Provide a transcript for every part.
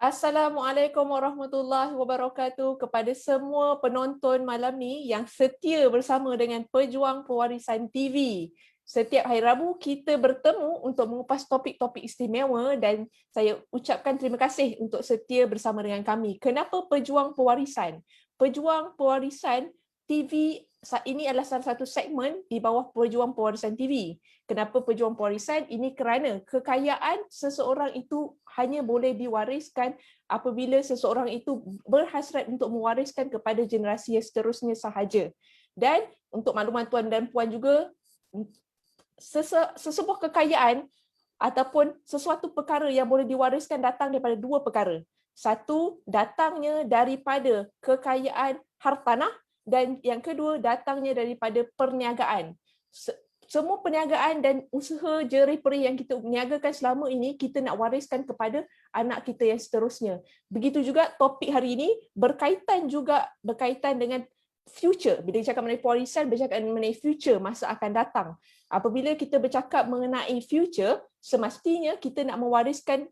Assalamualaikum warahmatullahi wabarakatuh kepada semua penonton malam ni yang setia bersama dengan Pejuang Pewarisan TV. Setiap hari Rabu kita bertemu untuk mengupas topik-topik istimewa dan saya ucapkan terima kasih untuk setia bersama dengan kami. Kenapa Pejuang Pewarisan? Pejuang Pewarisan TV ini adalah salah satu segmen di bawah Pejuang Pewarisan TV. Kenapa Pejuang Pewarisan? Ini kerana kekayaan seseorang itu hanya boleh diwariskan apabila seseorang itu berhasrat untuk mewariskan kepada generasi yang seterusnya sahaja. Dan untuk makluman tuan dan puan juga, sesebuah kekayaan ataupun sesuatu perkara yang boleh diwariskan datang daripada dua perkara. Satu, datangnya daripada kekayaan hartanah, dan yang kedua, datangnya daripada perniagaan. Semua perniagaan dan usaha jerih-perih yang kita niagakan selama ini, kita nak wariskan kepada anak kita yang seterusnya. Begitu juga topik hari ini berkaitan dengan future. Bila cakap mengenai pewarisan, bercakap mengenai future, masa akan datang. Apabila kita bercakap mengenai future, semestinya kita nak mewariskan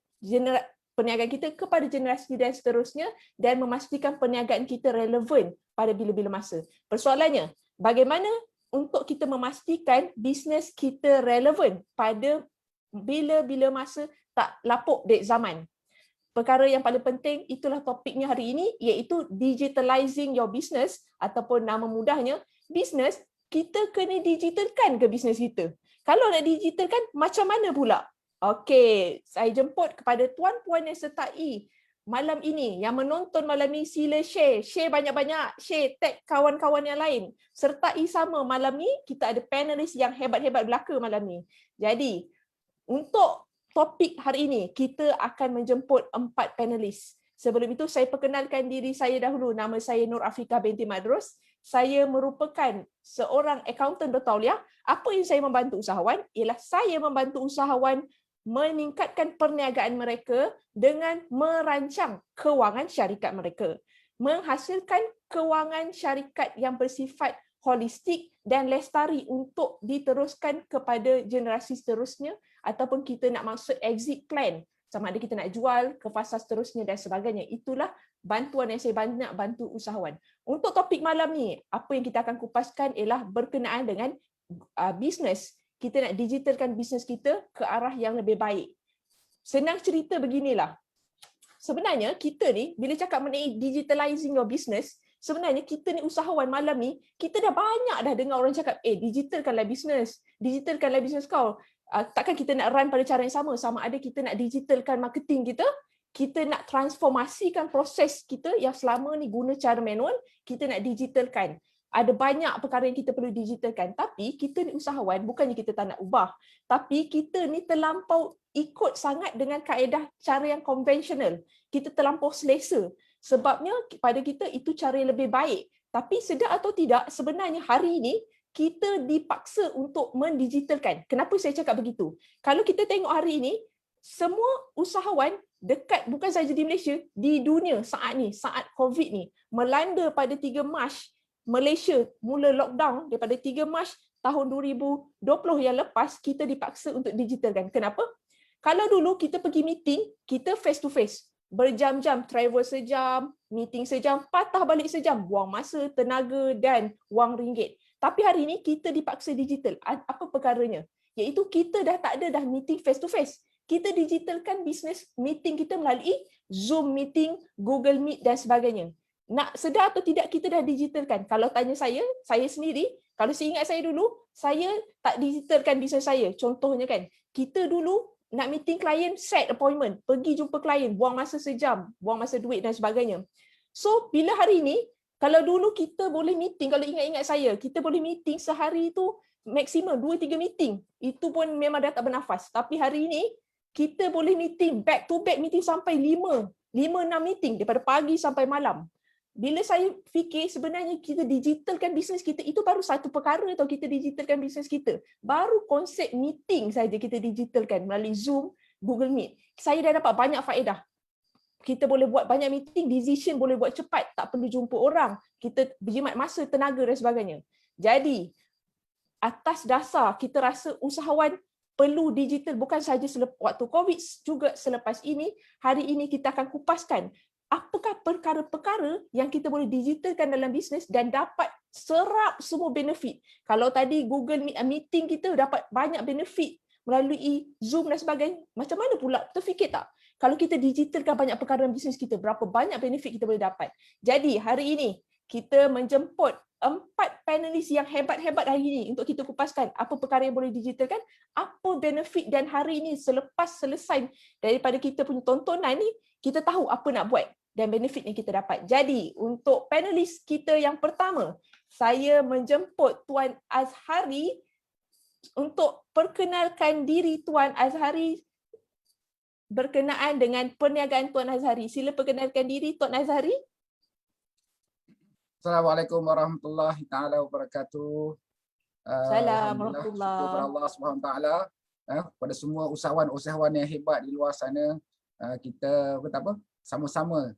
perniagaan kita kepada generasi dan seterusnya dan memastikan perniagaan kita relevan pada bila-bila masa. Persoalannya, bagaimana untuk kita memastikan bisnes kita relevan pada bila-bila masa tak lapuk dek zaman. Perkara yang paling penting, itulah topiknya hari ini, iaitu digitalizing your business, ataupun nama mudahnya, bisnes, kita kena digitalkan ke bisnes kita. Kalau nak digitalkan, macam mana pula? Okey, saya jemput kepada tuan-puan yang sertai malam ini, yang menonton malam ini, sila share banyak-banyak, share, tag kawan-kawan yang lain. Sertai sama malam ni, kita ada panelis yang hebat-hebat belaka malam ni. Jadi, untuk topik hari ini, kita akan menjemput 4 panelis. Sebelum itu, saya perkenalkan diri saya dahulu. Nama saya Nur Afrika binti Madrus. Saya merupakan seorang accountant bertauliah. Apa yang saya membantu usahawan? Ialah saya membantu usahawan meningkatkan perniagaan mereka dengan merancang kewangan syarikat mereka. Menghasilkan kewangan syarikat yang bersifat holistik dan lestari untuk diteruskan kepada generasi seterusnya, ataupun kita nak maksud exit plan, sama ada kita nak jual ke fasa seterusnya dan sebagainya. Itulah bantuan yang saya banyak bantu usahawan. Untuk topik malam ni, apa yang kita akan kupaskan ialah berkenaan dengan bisnes. Kita nak digitalkan bisnes kita ke arah yang lebih baik. Senang cerita beginilah. Sebenarnya kita ni, bila cakap mengenai digitalizing your business, sebenarnya kita ni usahawan malam ni, kita dah banyak dah dengar orang cakap, digitalkanlah bisnes kau. Takkan kita nak run pada cara yang sama ada kita nak digitalkan marketing kita nak transformasikan proses kita yang selama ni guna cara manual, kita nak digitalkan. Ada banyak perkara yang kita perlu digitalkan, tapi kita ni usahawan, bukannya kita tak nak ubah, tapi kita ni terlampau ikut sangat dengan kaedah cara yang konvensional. Kita terlampau selesa. Sebabnya pada kita itu cara yang lebih baik. Tapi sedar atau tidak, sebenarnya hari ini kita dipaksa untuk mendigitalkan. Kenapa saya cakap begitu? Kalau kita tengok hari ini, semua usahawan dekat, bukan saja di Malaysia, di dunia saat ni, saat COVID ni, melanda pada 3 Mac, Malaysia mula lockdown daripada 3 Mac tahun 2020 yang lepas, kita dipaksa untuk digitalkan. Kenapa? Kalau dulu kita pergi meeting, kita face to face, berjam-jam, travel sejam, meeting sejam, patah balik sejam, buang masa, tenaga dan wang ringgit. Tapi hari ini kita dipaksa digital. Apa perkaranya? Iaitu kita dah tak ada dah meeting face to face. Kita digitalkan business meeting kita melalui Zoom meeting, Google Meet dan sebagainya. Nak sedar atau tidak, kita dah digitalkan. Kalau tanya saya sendiri, kalau saya ingat saya dulu, saya tak digitalkan bisnes saya. Contohnya kan, kita dulu nak meeting klien, set appointment, pergi jumpa klien, buang masa sejam, buang masa duit dan sebagainya. So, bila hari ini, kalau dulu kita boleh meeting, kalau ingat-ingat saya, kita boleh meeting sehari itu maksimum 2-3 meeting. Itu pun memang dah tak bernafas. Tapi hari ini, kita boleh meeting, back to back meeting sampai 5-6 meeting daripada pagi sampai malam. Bila saya fikir sebenarnya kita digitalkan bisnes kita, itu baru satu perkara tau kita digitalkan bisnes kita. Baru konsep meeting saja kita digitalkan melalui Zoom, Google Meet. Saya dah dapat banyak faedah. Kita boleh buat banyak meeting, decision boleh buat cepat, tak perlu jumpa orang. Kita berjimat masa, tenaga dan sebagainya. Jadi, atas dasar kita rasa usahawan perlu digital bukan sahaja waktu COVID, juga selepas ini. Hari ini kita akan kupaskan apakah perkara-perkara yang kita boleh digitalkan dalam bisnes dan dapat serap semua benefit. Kalau tadi Google Meeting kita dapat banyak benefit melalui Zoom dan sebagainya, macam mana pula terfikir tak? Kalau kita digitalkan banyak perkara dalam bisnes kita, berapa banyak benefit kita boleh dapat. Jadi hari ini kita menjemput 4 panelis yang hebat-hebat hari ini untuk kita kupaskan apa perkara yang boleh digitalkan, apa benefit, dan hari ini selepas selesai daripada kita punya tontonan ni, kita tahu apa nak buat dan benefit yang kita dapat. Jadi, untuk panelis kita yang pertama, saya menjemput Tuan Azhari untuk perkenalkan diri Tuan Azhari berkenaan dengan perniagaan Tuan Azhari. Sila perkenalkan diri Tuan Azhari. Assalamualaikum warahmatullahi taala wabarakatuh. Assalamualaikum Alhamdulillah, syukur kepada Allah Subhanahu Wa Taala. Pada semua usahawan yang hebat di luar sana, kita sama-sama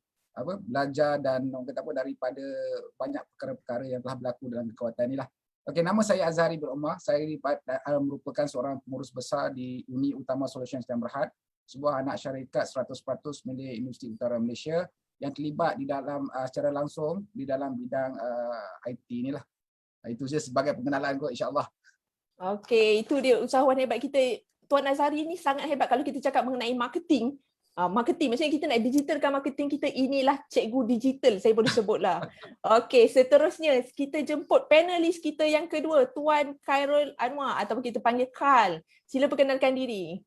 belajar dan daripada banyak perkara-perkara yang telah berlaku dalam kekuatan inilah. Okey, nama saya Azhari bin Omar. Saya merupakan seorang pengurus besar di Uni Utama Solutions Sdn Bhd, sebuah anak syarikat 100% milik Universiti Utara Malaysia yang terlibat di dalam secara langsung di dalam bidang IT inilah. Itu saja sebagai pengenalan kot, insya-Allah. Okey, itu dia usahawan hebat kita. Tuan Azhari ni sangat hebat kalau kita cakap mengenai marketing. Marketing, maksudnya kita nak digitalkan marketing kita, inilah cikgu digital, saya boleh sebutlah. Okey, seterusnya kita jemput panelis kita yang kedua, Tuan Khairul Anwar ataupun kita panggil Karl. Sila perkenalkan diri.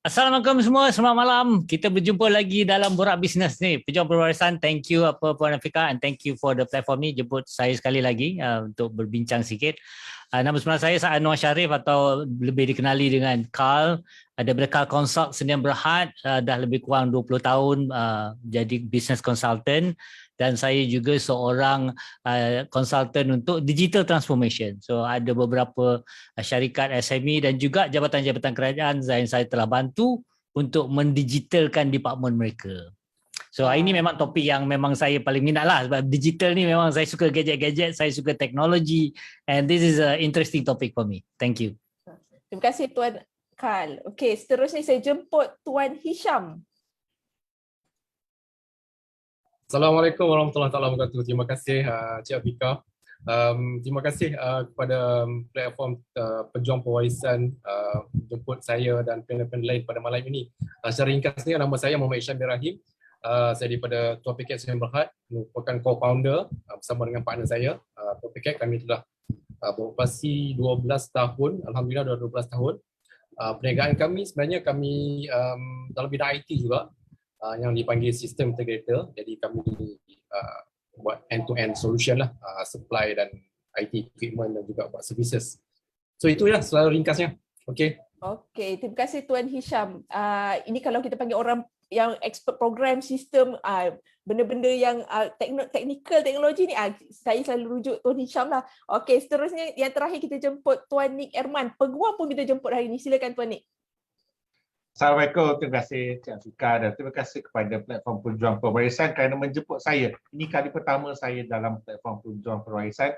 Assalamualaikum semua, selamat malam. Kita berjumpa lagi dalam Borak Bisnes ni. Pejuang Perwarisan, thank you Puan Afika, and thank you for the platform ni, jemput saya sekali lagi untuk berbincang sikit. Nama sebenar saya Anwar Sharif atau lebih dikenali dengan Karl, daripada Karl Consult Sdn Bhd, dah lebih kurang 20 tahun jadi business consultant, dan saya juga seorang consultant untuk digital transformation. So ada beberapa syarikat SME dan juga jabatan-jabatan kerajaan yang saya telah bantu untuk mendigitalkan department mereka. So hari ini memang topik yang memang saya paling minat lah, sebab digital ni memang saya suka gadget-gadget, saya suka teknologi, and this is an interesting topic for me. Thank you. Terima kasih Tuan Karl. Okey, seterusnya saya jemput Tuan Hisham. Assalamualaikum warahmatullahi wabarakatuh. Terima kasih Cik Afika. Terima kasih kepada platform Pejuang Pewarisan jemput saya dan panel-panel lain pada malam ini. Secara ringkasnya, nama saya Muhammad Isham bin Rahim. Saya daripada Tuan Piket Sdn Bhd, merupakan co-founder bersama dengan partner saya. Tuan Piket, kami telah beroperasi 12 tahun, alhamdulillah dah 12 tahun. Perniagaan kami sebenarnya kami dalam bidang IT juga, yang dipanggil System Integrator. Jadi kami buat end-to-end solution lah, supply dan IT equipment dan juga buat services. So itulah selalu ringkasnya. Okey. Okey, terima kasih Tuan Hisham. Ini kalau kita panggil orang yang expert program sistem, benda-benda yang technical teknologi ni, saya selalu rujuk Tuan Hisham lah. Okey, seterusnya yang terakhir kita jemput Tuan Nick Erman. Peguam pun kita jemput hari ini. Silakan Tuan Nick. Assalamualaikum, terima kasih Cik Afika dan terima kasih kepada platform Pejuang Perwarisan kerana menjemput saya. Ini kali pertama saya dalam platform Pejuang Perwarisan.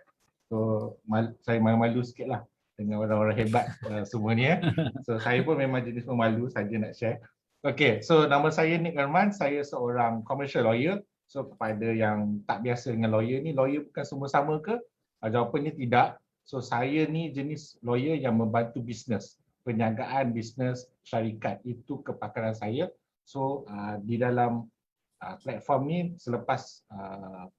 So saya malu-malu sikit lah dengan orang-orang hebat semua ni. So saya pun memang jenis pemalu saja nak share. Okay, so nama saya Nick Erman, saya seorang commercial lawyer. So kepada yang tak biasa dengan lawyer ni, lawyer bukan semua sama ke? Jawapannya tidak. So saya ni jenis lawyer yang membantu bisnes, perniagaan bisnes syarikat, itu kepakaran saya. So di dalam platform ni selepas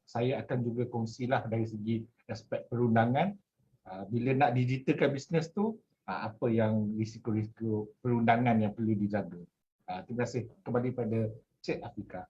saya akan juga kongsilah dari segi aspek perundangan, bila nak digitalkan bisnes tu, apa yang risiko-risiko perundangan yang perlu dijaga. Terima kasih. Kembali pada Cik Afika.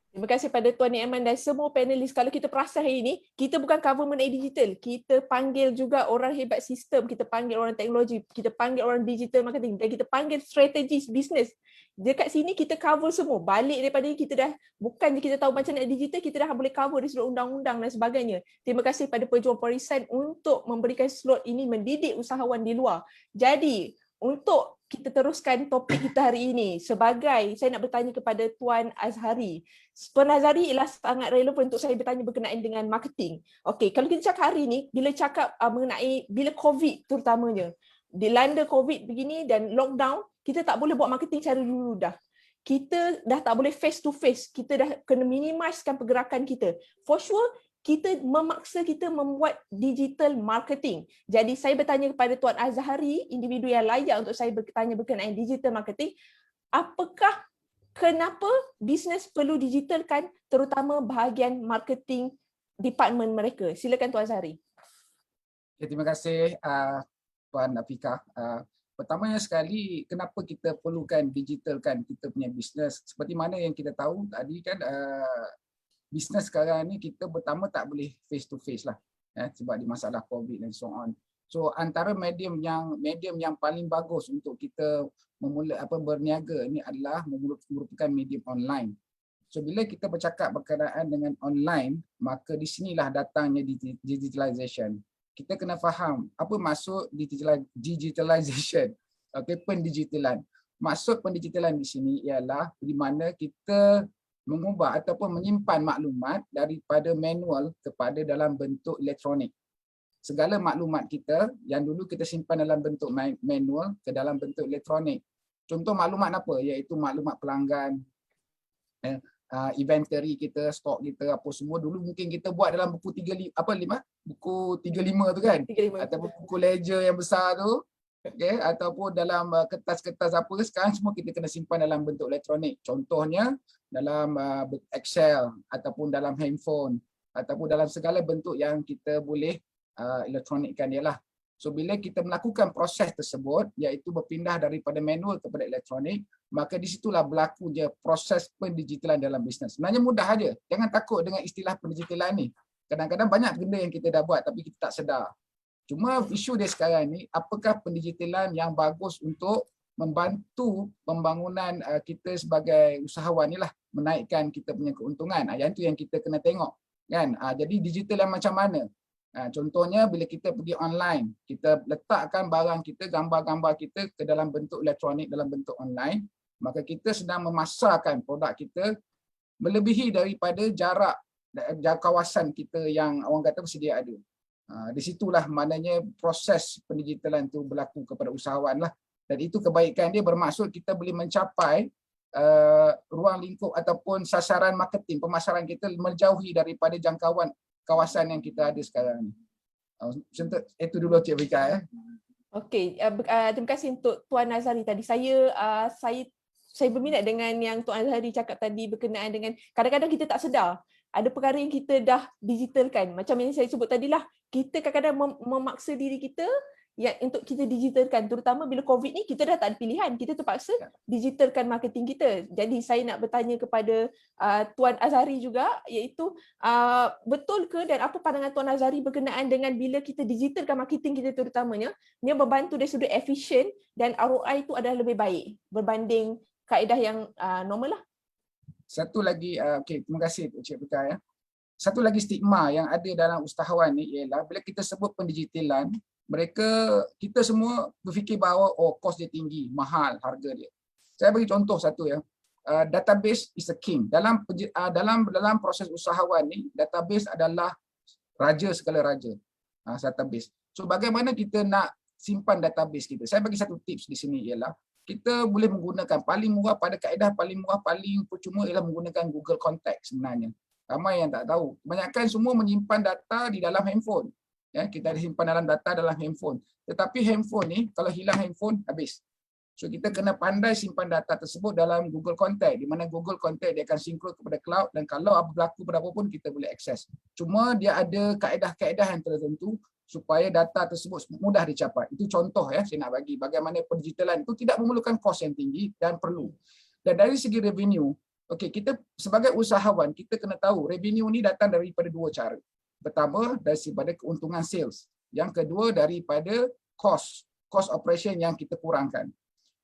Terima kasih pada Tuan Ni'man dan semua panelis. Kalau kita perasan hari ini, kita bukan cover mengenai digital. Kita panggil juga orang hebat sistem, kita panggil orang teknologi, kita panggil orang digital marketing, dan kita panggil strategis bisnes. Dekat sini kita cover semua. Balik daripada kita dah, bukan kita tahu macam nak digital, kita dah boleh cover dari sudut undang-undang dan sebagainya. Terima kasih pada Pejuang Perwarisan untuk memberikan slot ini mendidik usahawan di luar. Jadi, untuk kita teruskan topik kita hari ini, sebagai saya nak bertanya kepada Tuan Azhari. Tuan Azhari ialah sangat relevan untuk saya bertanya berkenaan dengan marketing. Okey, kalau kita cakap hari ini, bila cakap mengenai bila COVID terutamanya, dilanda COVID begini dan lockdown, kita tak boleh buat marketing cara dulu dah. Kita dah tak boleh face to face, kita dah kena minimizekan pergerakan kita. For sure, kita memaksa kita membuat digital marketing. Jadi saya bertanya kepada Tuan Azhari, individu yang layak untuk saya bertanya berkenaan digital marketing, apakah kenapa bisnes perlu digitalkan, terutama bahagian marketing department mereka? Silakan Tuan Azhari. Okay, terima kasih Puan Afika. Pertamanya sekali, kenapa kita perlukan digitalkan kita punya bisnes? Seperti mana yang kita tahu tadi kan, bisnes sekarang ni kita pertama tak boleh face to face lah, sebab di masalah COVID dan so on. So antara medium yang paling bagus untuk kita berniaga ni adalah merupakan medium online. So bila kita bercakap berkenaan dengan online, maka di sinilah datangnya digitalization. Kita kena faham apa maksud digitalization, pendigitalan. Maksud pendigitalan di sini ialah di mana kita mengubah ataupun menyimpan maklumat daripada manual kepada dalam bentuk elektronik. Segala maklumat kita yang dulu kita simpan dalam bentuk manual ke dalam bentuk elektronik. Contoh maklumat apa? Iaitu maklumat pelanggan, inventory kita, stok kita, apa semua dulu mungkin kita buat dalam buku 35 tu kan, 35. ataupun buku ledger yang besar tu, okay? Ataupun dalam kertas-kertas apa, sekarang semua kita kena simpan dalam bentuk elektronik. Contohnya dalam Excel ataupun dalam handphone ataupun dalam segala bentuk yang kita boleh elektronikkan dia lah. So bila kita melakukan proses tersebut, iaitu berpindah daripada manual kepada elektronik, maka di situlah berlaku je proses pendigitalan dalam bisnes. Sebenarnya mudah aja. Jangan takut dengan istilah pendigitalan ni. Kadang-kadang banyak benda yang kita dah buat tapi kita tak sedar. Cuma isu dia sekarang ni, apakah pendigitalan yang bagus untuk membantu pembangunan kita sebagai usahawan ni lah, menaikkan kita punya keuntungan. Yang itu yang kita kena tengok. Kan? Jadi digital yang macam mana? Contohnya bila kita pergi online, kita letakkan barang kita, gambar-gambar kita ke dalam bentuk elektronik, dalam bentuk online, maka kita sedang memasarkan produk kita melebihi daripada jarak kawasan kita yang orang kata sedia ada. Di situlah maknanya proses pendigitalan itu berlaku kepada usahawan lah. Dan itu kebaikan dia bermaksud kita boleh mencapai ruang lingkup ataupun sasaran marketing, pemasaran kita menjauhi daripada jangkauan kawasan yang kita ada sekarang ni. Itu dulu Cik Vika. Okey, terima kasih untuk Tuan Azhari tadi. Saya berminat dengan yang Tuan Azhari cakap tadi berkenaan dengan kadang-kadang kita tak sedar ada perkara yang kita dah digitalkan. Macam yang saya sebut tadilah, kita kadang-kadang memaksa diri kita untuk kita digitalkan, terutama bila COVID ni kita dah tak ada pilihan, kita terpaksa digitalkan marketing kita. Jadi saya nak bertanya kepada Tuan Azhari juga, iaitu betul ke dan apa pandangan Tuan Azhari berkenaan dengan bila kita digitalkan marketing kita terutamanya, dia membantu dari sudut efisien dan ROI itu adalah lebih baik berbanding kaedah yang normal lah. Satu lagi, terima kasih Cik Vika ya. Satu lagi stigma yang ada dalam usahawan ni ialah bila kita sebut pendigitalan, kita semua berfikir bahawa kos dia tinggi, mahal harga dia. Saya bagi contoh satu ya. Database is a king. Dalam proses usahawan ni, database adalah raja segala raja. Database. So bagaimana kita nak simpan database kita? Saya bagi satu tips di sini ialah kita boleh menggunakan paling murah, pada kaedah paling murah, paling percuma ialah menggunakan Google Contact sebenarnya. Ramai yang tak tahu. Kebanyakan semua menyimpan data di dalam handphone. Ya, kita ada simpan dalam data dalam handphone. Tetapi handphone ni, kalau hilang handphone, habis. So kita kena pandai simpan data tersebut dalam Google Contact, di mana Google Contact dia akan sinkron kepada cloud dan kalau apa berlaku berapa pun kita boleh akses. Cuma dia ada kaedah-kaedah yang tertentu supaya data tersebut mudah dicapai. Itu contoh ya, saya nak bagi bagaimana pendigitalan itu tidak memerlukan kos yang tinggi dan perlu. Dan dari segi revenue, kita sebagai usahawan, kita kena tahu revenue ni datang daripada dua cara. Pertama, daripada keuntungan sales. Yang kedua, daripada cost operation yang kita kurangkan.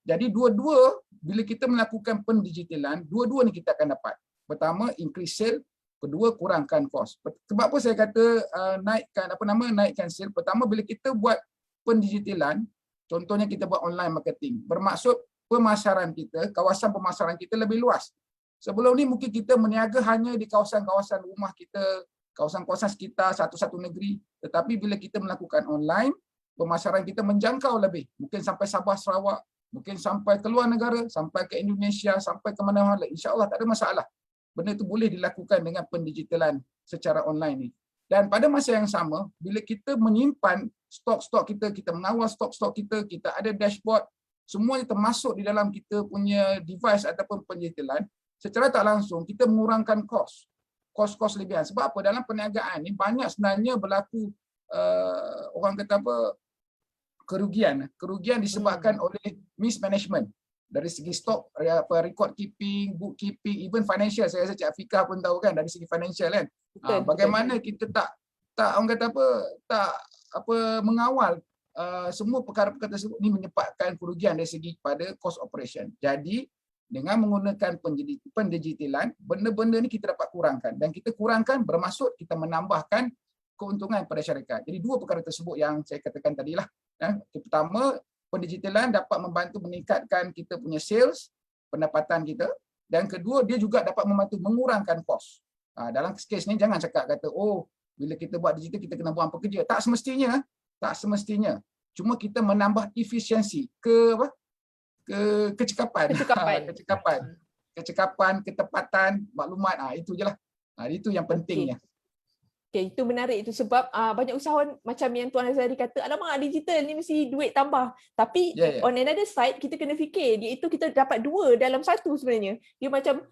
Jadi dua-dua, bila kita melakukan pendigitalan, dua-dua ni kita akan dapat. Pertama, increase sale. Kedua, kurangkan cost. Sebab apa saya kata naikkan sale? Pertama, bila kita buat pendigitalan, contohnya kita buat online marketing, bermaksud pemasaran kita, kawasan pemasaran kita lebih luas. Sebelum ni mungkin kita meniaga hanya di kawasan-kawasan rumah kita, kawasan-kawasan sekitar satu-satu negeri. Tetapi bila kita melakukan online, pemasaran kita menjangkau lebih. Mungkin sampai Sabah, Sarawak, mungkin sampai ke luar negara, sampai ke Indonesia, sampai ke mana-mana. InsyaAllah tak ada masalah. Benda itu boleh dilakukan dengan pendigitalan secara online ni. Dan pada masa yang sama, bila kita menyimpan stok-stok kita, kita mengawal stok-stok kita, kita ada dashboard, semuanya termasuk di dalam kita punya device ataupun pendigitalan, secara tak langsung kita mengurangkan kos lebihan. Sebab apa? Dalam perniagaan ni banyak sebenarnya berlaku orang kata apa, kerugian disebabkan oleh mismanagement dari segi stok, record keeping, bookkeeping, even financial. Saya rasa Cik Afiqah pun tahu kan, dari segi financial kan. Bagaimana kita tak orang kata apa, tak mengawal semua perkara-perkara tersebut ni menyebabkan kerugian dari segi pada cost operation. Jadi dengan menggunakan pendigitalan, benda-benda ni kita dapat kurangkan, dan kita kurangkan bermaksud kita menambahkan keuntungan pada syarikat. Jadi dua perkara tersebut yang saya katakan tadilah. Pertama, pendigitalan dapat membantu meningkatkan kita punya sales, pendapatan kita, dan kedua dia juga dapat membantu mengurangkan kos. Dalam kes ni jangan cakap kata bila kita buat digital kita kena buang pekerja. Tak semestinya. Cuma kita menambah efisiensi kecekapan, ketepatan maklumat. Itu je lah. Itu yang pentingnya. Okay, itu menarik itu sebab banyak usahawan macam yang Tuan Azhari kata, alamak digital ni mesti duit tambah. Tapi on another side kita kena fikir, iaitu kita dapat dua dalam satu sebenarnya. Dia macam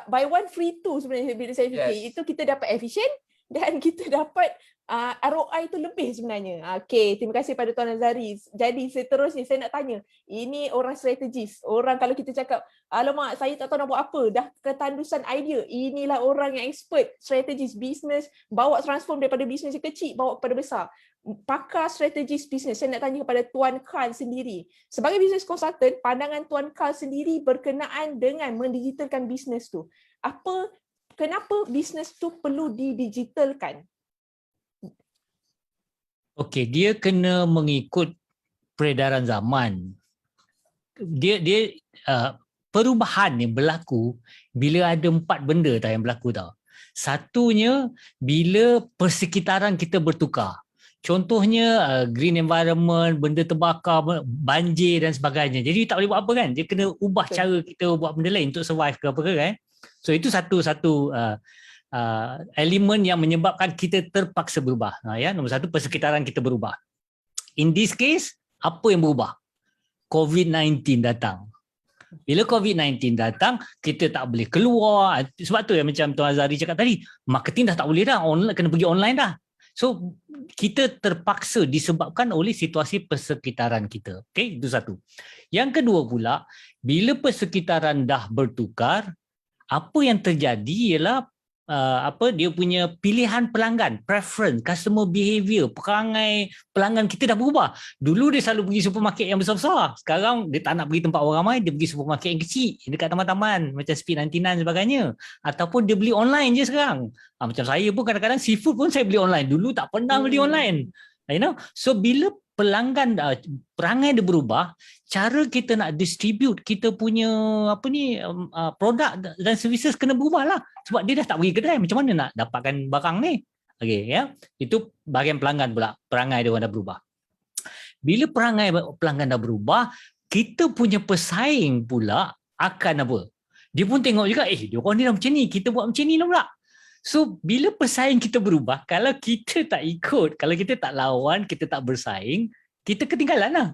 buy one free two sebenarnya bila saya fikir. Itu kita dapat efisien dan kita dapat ROI itu lebih sebenarnya. Okey, terima kasih pada Tuan Azhari. Jadi seterusnya saya nak tanya, ini orang strategis. Orang kalau kita cakap, alamak saya tak tahu nak buat apa, dah ketandusan idea. Inilah orang yang expert, strategis bisnes, bawa transform daripada bisnes yang kecil, bawa kepada besar. Pakar strategis bisnes. Saya nak tanya kepada Tuan Carl sendiri. Sebagai business consultant, pandangan Tuan Carl sendiri berkenaan dengan mendigitalkan bisnes tu. Kenapa bisnes tu perlu didigitalkan? Okey, dia kena mengikut peredaran zaman. Dia perubahan ni berlaku bila ada 4 benda yang berlaku tau. Satunya bila persekitaran kita bertukar. Contohnya green environment, benda terbakar, banjir dan sebagainya. Jadi tak boleh buat apa kan? Dia kena ubah cara kita buat benda lain untuk survive ke apa ke kan? So itu satu elemen yang menyebabkan kita terpaksa berubah. Nombor satu, persekitaran kita berubah. In this case, apa yang berubah? COVID-19 datang. Bila COVID-19 datang, kita tak boleh keluar. Sebab tu yang macam Tuan Azhari cakap tadi, marketing dah tak boleh dah, kena pergi online dah. So, kita terpaksa disebabkan oleh situasi persekitaran kita. Okay, itu satu. Yang kedua pula, bila persekitaran dah bertukar, apa yang terjadi ialah dia punya pilihan pelanggan, preference, customer behavior, perangai pelanggan kita dah berubah. Dulu dia selalu pergi supermarket yang besar-besar. Sekarang dia tak nak pergi tempat orang ramai, dia pergi supermarket yang kecil dekat taman-taman macam Speed 99 sebagainya. Ataupun dia beli online je sekarang. Macam saya pun kadang-kadang seafood pun saya beli online. Dulu tak pernah beli online. So bila pelanggan perangai dia berubah, cara kita nak distribute kita punya produk dan services kena berubah lah. Sebab dia dah tak pergi kedai, macam mana nak dapatkan barang ni? Okey, ya. Itu bahagian pelanggan pula, perangai dia dah berubah. Bila perangai pelanggan dah berubah, kita punya pesaing pula akan apa? Dia pun tengok juga, dia orang ni dah macam ni, kita buat macam ni lah pula. So, bila pesaing kita berubah, kalau kita tak ikut, kalau kita tak lawan, kita tak bersaing, kita ketinggalan lah.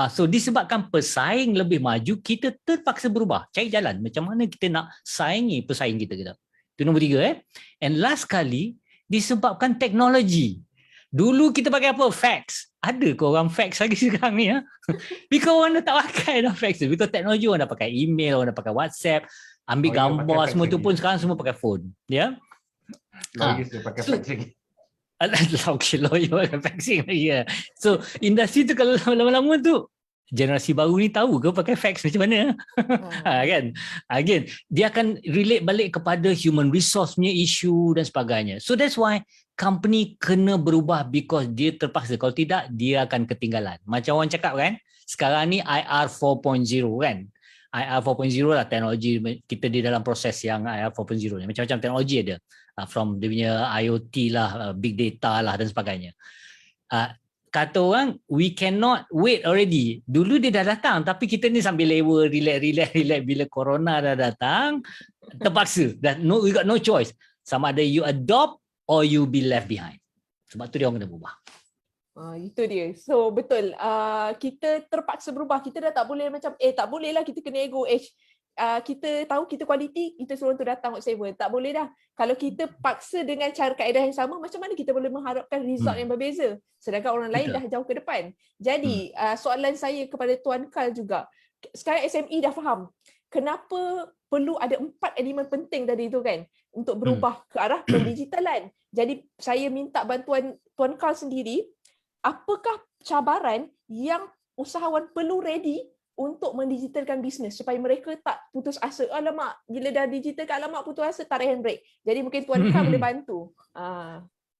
So, disebabkan pesaing lebih maju, kita terpaksa berubah. Cari jalan macam mana kita nak saingi pesaing kita. Itu nombor 3. And last kali, disebabkan teknologi. Dulu kita pakai apa? Fax. Ada ke orang fax lagi sekarang ni? Because orang dah tak pakai dah fax. Because teknologi orang dah pakai email, orang dah pakai WhatsApp, ambil gambar semua tu pun sekarang semua pakai phone. Ya? Lawyer dia pakai fax lagi. Okay, lawyer pakai faxing lagi. So, industri tu kalau lama-lama tu, generasi baru ni tahu ke pakai fax macam mana? Kan? Again, dia akan relate balik kepada human resource punya issue dan sebagainya. So, that's why company kena berubah because dia terpaksa. Kalau tidak, dia akan ketinggalan. Macam orang cakap kan, sekarang ni IR 4.0 kan? IR 4.0 lah teknologi kita di dalam proses yang IR 4.0 ni. Macam-macam teknologi ada. From dia punya IoT lah, big data lah dan sebagainya. kata orang, we cannot wait already. Dulu dia dah datang, tapi kita ni sambil lewa, relax. Bila corona dah datang, terpaksa. We got no choice. Sama ada you adopt or you be left behind. Sebab tu dia orang kena berubah. Itu dia. So betul. Kita terpaksa berubah. Kita dah tak boleh macam tak boleh lah kita kena ego. Kita tahu kita kualiti, kita suruh tu datang whatsoever. Tak boleh dah. Kalau kita paksa dengan cara kaedah yang sama, macam mana kita boleh mengharapkan result yang berbeza? Sedangkan orang lain dah jauh ke depan. Jadi soalan saya kepada Tuan Karl juga. Sekarang SME dah faham. Kenapa perlu ada 4 elemen penting tadi tu kan? Untuk berubah ke arah pendigitalan. Jadi saya minta bantuan Tuan Karl sendiri. Apakah cabaran yang usahawan perlu ready untuk mendigitalkan bisnes supaya mereka tak putus asa? Alamak, bila dah digitalkan, alamak putus asa, tarik handbrake. Jadi mungkin Tuan Karl boleh bantu.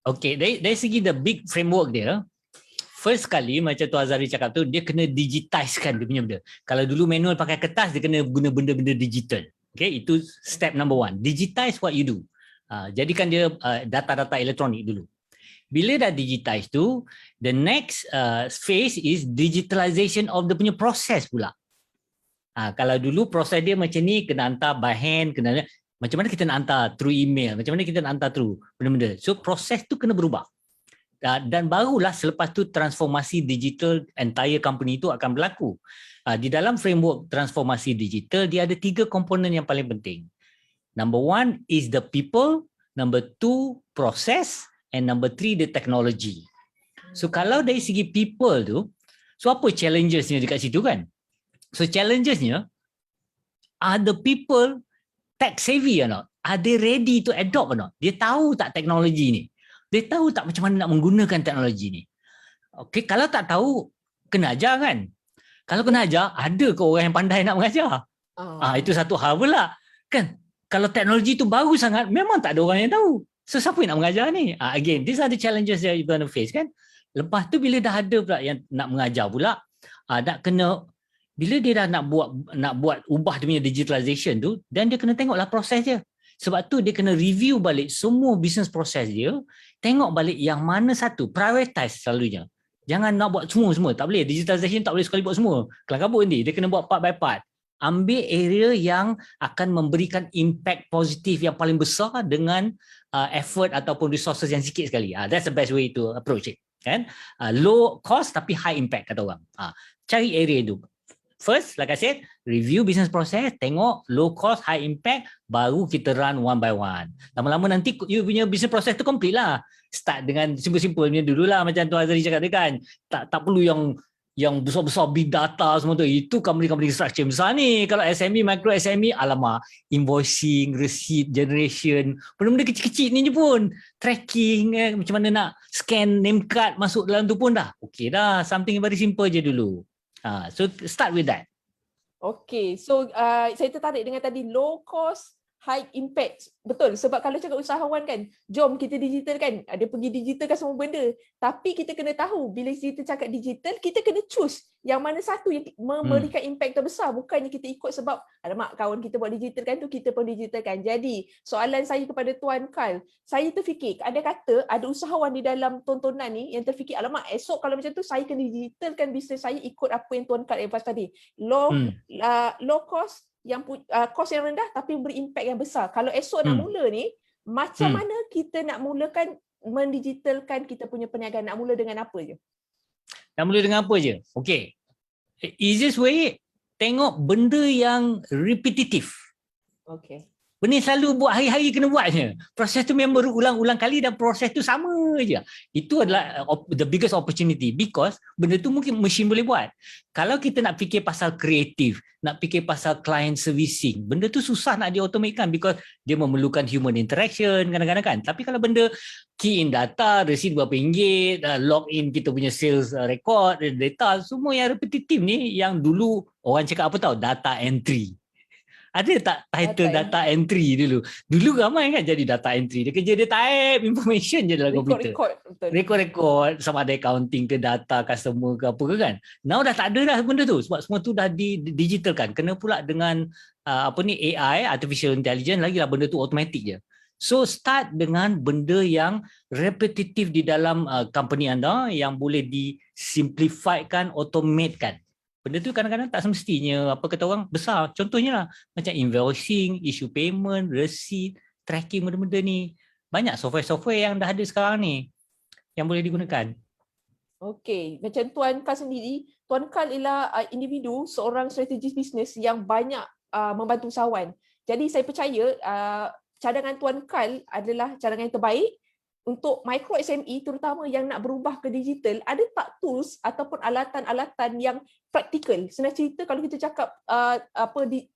Okay, dari segi the big framework dia, first kali macam Tuan Azhari cakap tu, dia kena digitizekan dia punya benda. Kalau dulu manual pakai kertas, dia kena guna benda-benda digital. Okay, itu step number 1. Digitize what you do. Jadikan dia data-data elektronik dulu. Bila dah digitize tu, the next phase is digitalization of the punya proses pula. Kalau dulu proses dia macam ni, kena hantar by hand, macam mana kita nak hantar through email, macam mana kita nak hantar through benda-benda. So proses tu kena berubah. Dan barulah selepas tu transformasi digital entire company tu akan berlaku. Di dalam framework transformasi digital, dia ada 3 komponen yang paling penting. Number 1 is the people, number 2 process, and number 3 the technology. So kalau dari segi people tu, so apa challengesnya dekat situ kan? So challengesnya, are the people tech savvy or not? Are they ready to adopt or not? Dia tahu tak teknologi ni? Dia tahu tak macam mana nak menggunakan teknologi ni? Okay, kalau tak tahu, kena ajar kan? Kalau kena ajar, ada ke orang yang pandai nak mengajar? Itu satu hal pula. Kan? Kalau teknologi tu baru sangat, memang tak ada orang yang tahu. So siapa yang nak mengajar ni? Again, these are the challenges that you're going to face kan. Lepas tu bila dah ada pula yang nak mengajar pula, nak kena, bila dia dah nak buat ubah dia punya digitalization tu, dan dia kena tengoklah proses dia. Sebab tu dia kena review balik semua business proses dia, tengok balik yang mana satu, prioritize selalunya. Jangan nak buat semua, tak boleh. Digitalization tak boleh sekali buat semua. Kelang kabut nanti, dia kena buat part by part. Ambil area yang akan memberikan impact positif yang paling besar dengan effort ataupun resources yang sikit sekali. That's the best way to approach it. Kan? Low cost tapi high impact kata orang. Cari area itu. First, like I said, review business process, tengok low cost, high impact, baru kita run one by one. Lama-lama nanti you punya business process tu complete lah. Start dengan simple-simple punya dululah macam Tuan Azhari cakap tadi kan. Tak perlu yang besar-besar big data semua tu. Itu company-company structure besar ni. Kalau SME, micro SME, alamak, invoicing, receipt, generation, benda-benda kecil-kecil ni je pun. Tracking, macam mana nak scan name card masuk dalam tu pun dah. Okay dah, something very simple je dulu. So start with that. Okay, so saya tertarik dengan tadi low cost, high impact. Betul, sebab kalau cakap usahawan kan, jom kita digital kan, dia pergi digitalkan semua benda. Tapi kita kena tahu, bila kita cakap digital, kita kena choose yang mana satu yang memberikan impact terbesar. Bukannya kita ikut sebab, alamak kawan kita buat digital kan tu, kita pun digitalkan. Jadi, soalan saya kepada Tuan Karl, saya terfikir, ada usahawan di dalam tontonan ni yang terfikir, alamak esok kalau macam tu, saya kena digitalkan bisnes saya ikut apa yang Tuan Karl advise tadi. Low cost, yang kos yang rendah tapi beri impact yang besar. Kalau esok nak mula ni, macam mana kita nak mulakan mendigitalkan kita punya perniagaan? Nak mula dengan apa je? Nak mula dengan apa je? Okay. Easiest way, tengok benda yang repetitif. Okay. Benda selalu buat hari-hari kena buat je. Proses tu memang berulang-ulang kali dan proses tu sama je. Itu adalah the biggest opportunity because benda tu mungkin mesin boleh buat. Kalau kita nak fikir pasal kreatif, nak fikir pasal client servicing, benda tu susah nak di-automatekan because dia memerlukan human interaction kadang-kadang kan. Tapi kalau benda key in data, receipt berapa ringgit, log in kita punya sales record, data, semua yang repetitif ni yang dulu orang cakap apa tahu, data entry. Ada tak title data entry dulu? Dulu ramai kan jadi data entry. Dia kerja dia type information je dalam komputer. Record sama ada accounting ke data customer ke apa ke kan. Now dah tak ada dah benda tu sebab semua tu dah digitalkan. Kena pula dengan AI, artificial intelligence, lagilah benda tu automatic je. So start dengan benda yang repetitif di dalam company anda yang boleh disimplifikan, automatekan. Benda tu kadang-kadang tak semestinya apa kata orang besar. Contohnya lah macam invoicing, issue payment, receipt, tracking benda-benda ni. Banyak software-software yang dah ada sekarang ni yang boleh digunakan. Okey, macam Tuan Kal sendiri, Tuan Kal ialah individu seorang strategis bisnes yang banyak membantu usahawan. Jadi saya percaya cadangan Tuan Kal adalah cadangan yang terbaik untuk micro SME terutama yang nak berubah ke digital. Ada tak tools ataupun alatan-alatan yang praktikal? Senang cerita kalau kita cakap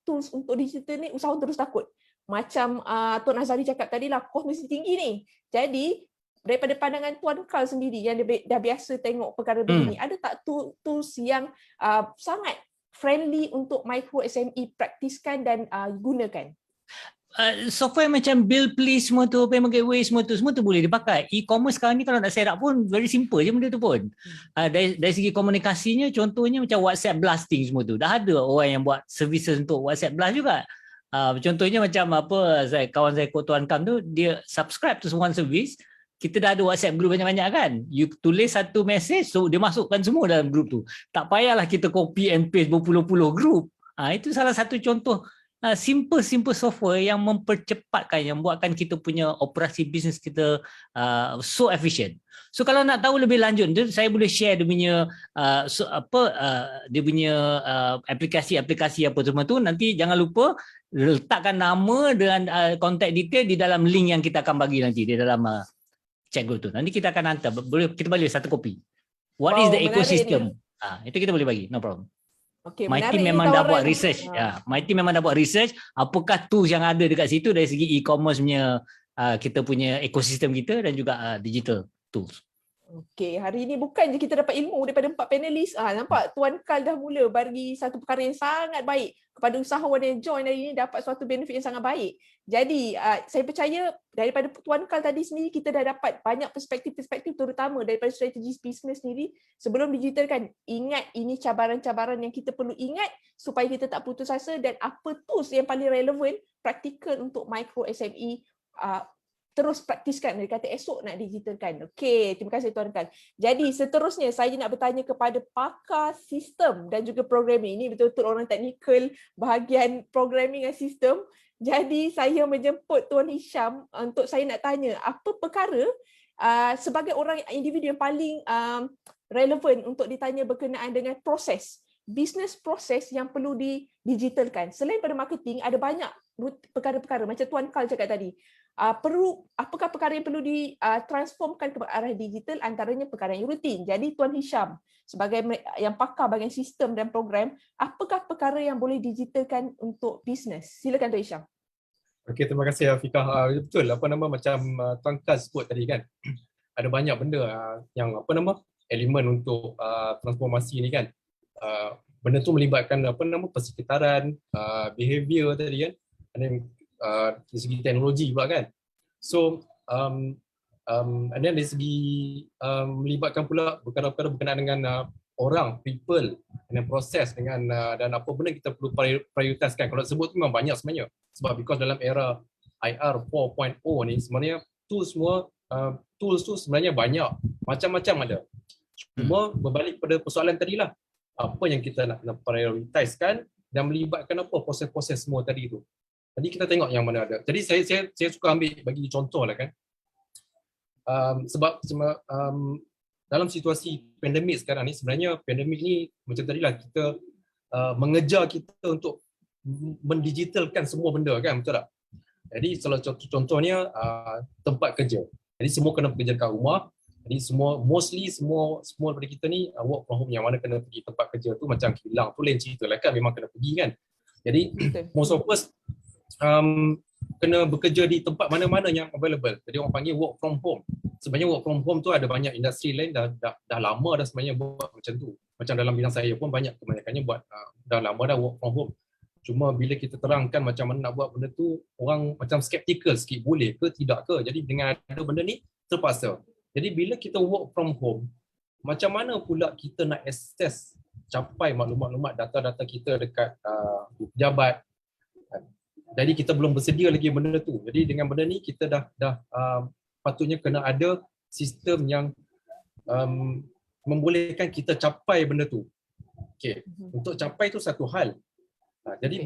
tools untuk digital ni, usahawan terus takut. Macam Tuan Azhari cakap tadi lah, kos mesti tinggi ni. Jadi daripada pandangan Tuan Kal sendiri yang dah biasa tengok perkara begini, ada tak tools yang sangat friendly untuk micro SME praktiskan dan gunakan? Software macam bill please semua tu, payment gateway semua tu boleh dipakai. E-commerce sekarang ni kalau nak set up pun very simple je benda tu pun. Dari segi komunikasinya, contohnya macam WhatsApp blasting semua tu. Dah ada orang yang buat services untuk WhatsApp blast juga. Contohnya macam kawan saya Tuan Kam tu, dia subscribe to one service. Kita dah ada WhatsApp group banyak-banyak kan. You tulis satu message, so dia masukkan semua dalam group tu. Tak payahlah kita copy and paste berpuluh-puluh group. Itu salah satu contoh simple software yang mempercepatkan, yang buatkan kita punya operasi bisnes kita so efficient. So kalau nak tahu lebih lanjut, saya boleh share dia punya aplikasi-aplikasi apa semua tu. Nanti jangan lupa letakkan nama dengan contact detail di dalam link yang kita akan bagi nanti di dalam chat group tu. Nanti kita akan hantar, kita bagi satu kopi. What is the ecosystem? Itu kita boleh bagi, no problem. Okay, My team memang dah buat research. My team memang dah buat research apakah tools yang ada dekat situ dari segi e-commerce punya kita punya ekosistem kita dan juga digital tools. Okey, hari ini bukan je kita dapat ilmu daripada 4 panelis. Nampak Tuan Kal dah mula bagi satu perkara yang sangat baik kepada usahawan yang join hari ini, dapat suatu benefit yang sangat baik. Jadi, saya percaya daripada Tuan Kal tadi sendiri kita dah dapat banyak perspektif-perspektif terutama daripada strategis bisnes sendiri sebelum digitalkan. Ingat, ini cabaran-cabaran yang kita perlu ingat supaya kita tak putus asa, dan apa tools yang paling relevan, praktikal untuk micro SME terus praktiskan. Dia kata esok nak digitalkan. Okey, terima kasih Tuan Kal. Jadi seterusnya saya nak bertanya kepada pakar sistem dan juga programming. Ini betul-betul orang teknikal bahagian programming dan sistem. Jadi saya menjemput Tuan Hisham untuk saya nak tanya apa perkara sebagai orang individu yang paling relevan untuk ditanya berkenaan dengan proses, business proses yang perlu didigitalkan. Selain pada marketing, ada banyak perkara-perkara macam Tuan Kal cakap tadi. Apakah perkara yang perlu ditransformkan ke arah digital, antaranya perkara yang rutin. Jadi Tuan Hisham sebagai yang pakar bahagian sistem dan program, apakah perkara yang boleh digitalkan untuk bisnes? Silakan Tuan Hisham. Okey, terima kasih Afiqah. Betul macam Tuan Kal sebut tadi kan. Ada banyak benda yang elemen untuk transformasi ni kan. Benda tu melibatkan persekitaran, behavior tadi kan. Dari segi teknologi pula kan. So and then dari segi melibatkan pula perkara-perkara berkenaan dengan orang, people, dengan proses, dengan dan apa benda kita perlu prioritaskan. Kalau sebut tu memang banyak sebenarnya. Sebab because dalam era IR 4.0 ni sebenarnya tools tu sebenarnya banyak, macam-macam ada. Cuma berbalik pada persoalan tadilah, apa yang kita nak prioritaskan dan melibatkan apa proses-proses semua tadi tu. Tadi kita tengok yang mana ada. Jadi saya suka bagi contoh lah kan. Sebab dalam situasi pandemik sekarang ni, sebenarnya pandemik ni macam tadilah kita mengejar kita untuk mendigitalkan semua benda kan, betul tak? Jadi salah satu contohnya tempat kerja. Jadi semua kena bekerja kat rumah. Jadi mostly semua daripada kita ni work from home, yang mana kena pergi tempat kerja tu macam kilang tu lain cerita lah kan, memang kena pergi kan. Jadi most of us kena bekerja di tempat mana-mana yang available. Jadi orang panggil work from home. Sebenarnya work from home tu ada banyak industri lain dah lama dah sebenarnya buat macam tu. Macam dalam bidang saya pun banyak kebanyakannya buat dah lama dah work from home. Cuma bila kita terangkan macam mana nak buat benda tu, orang macam skeptical sikit, boleh ke tidak ke. Jadi dengan ada benda ni terpaksa. Jadi bila kita work from home, macam mana pula kita nak access capai maklumat-maklumat data-data kita dekat pejabat, Jadi kita belum bersedia lagi benda tu. Jadi dengan benda ni kita dah patutnya kena ada sistem yang membolehkan kita capai benda tu. Okey, untuk capai tu satu hal. Jadi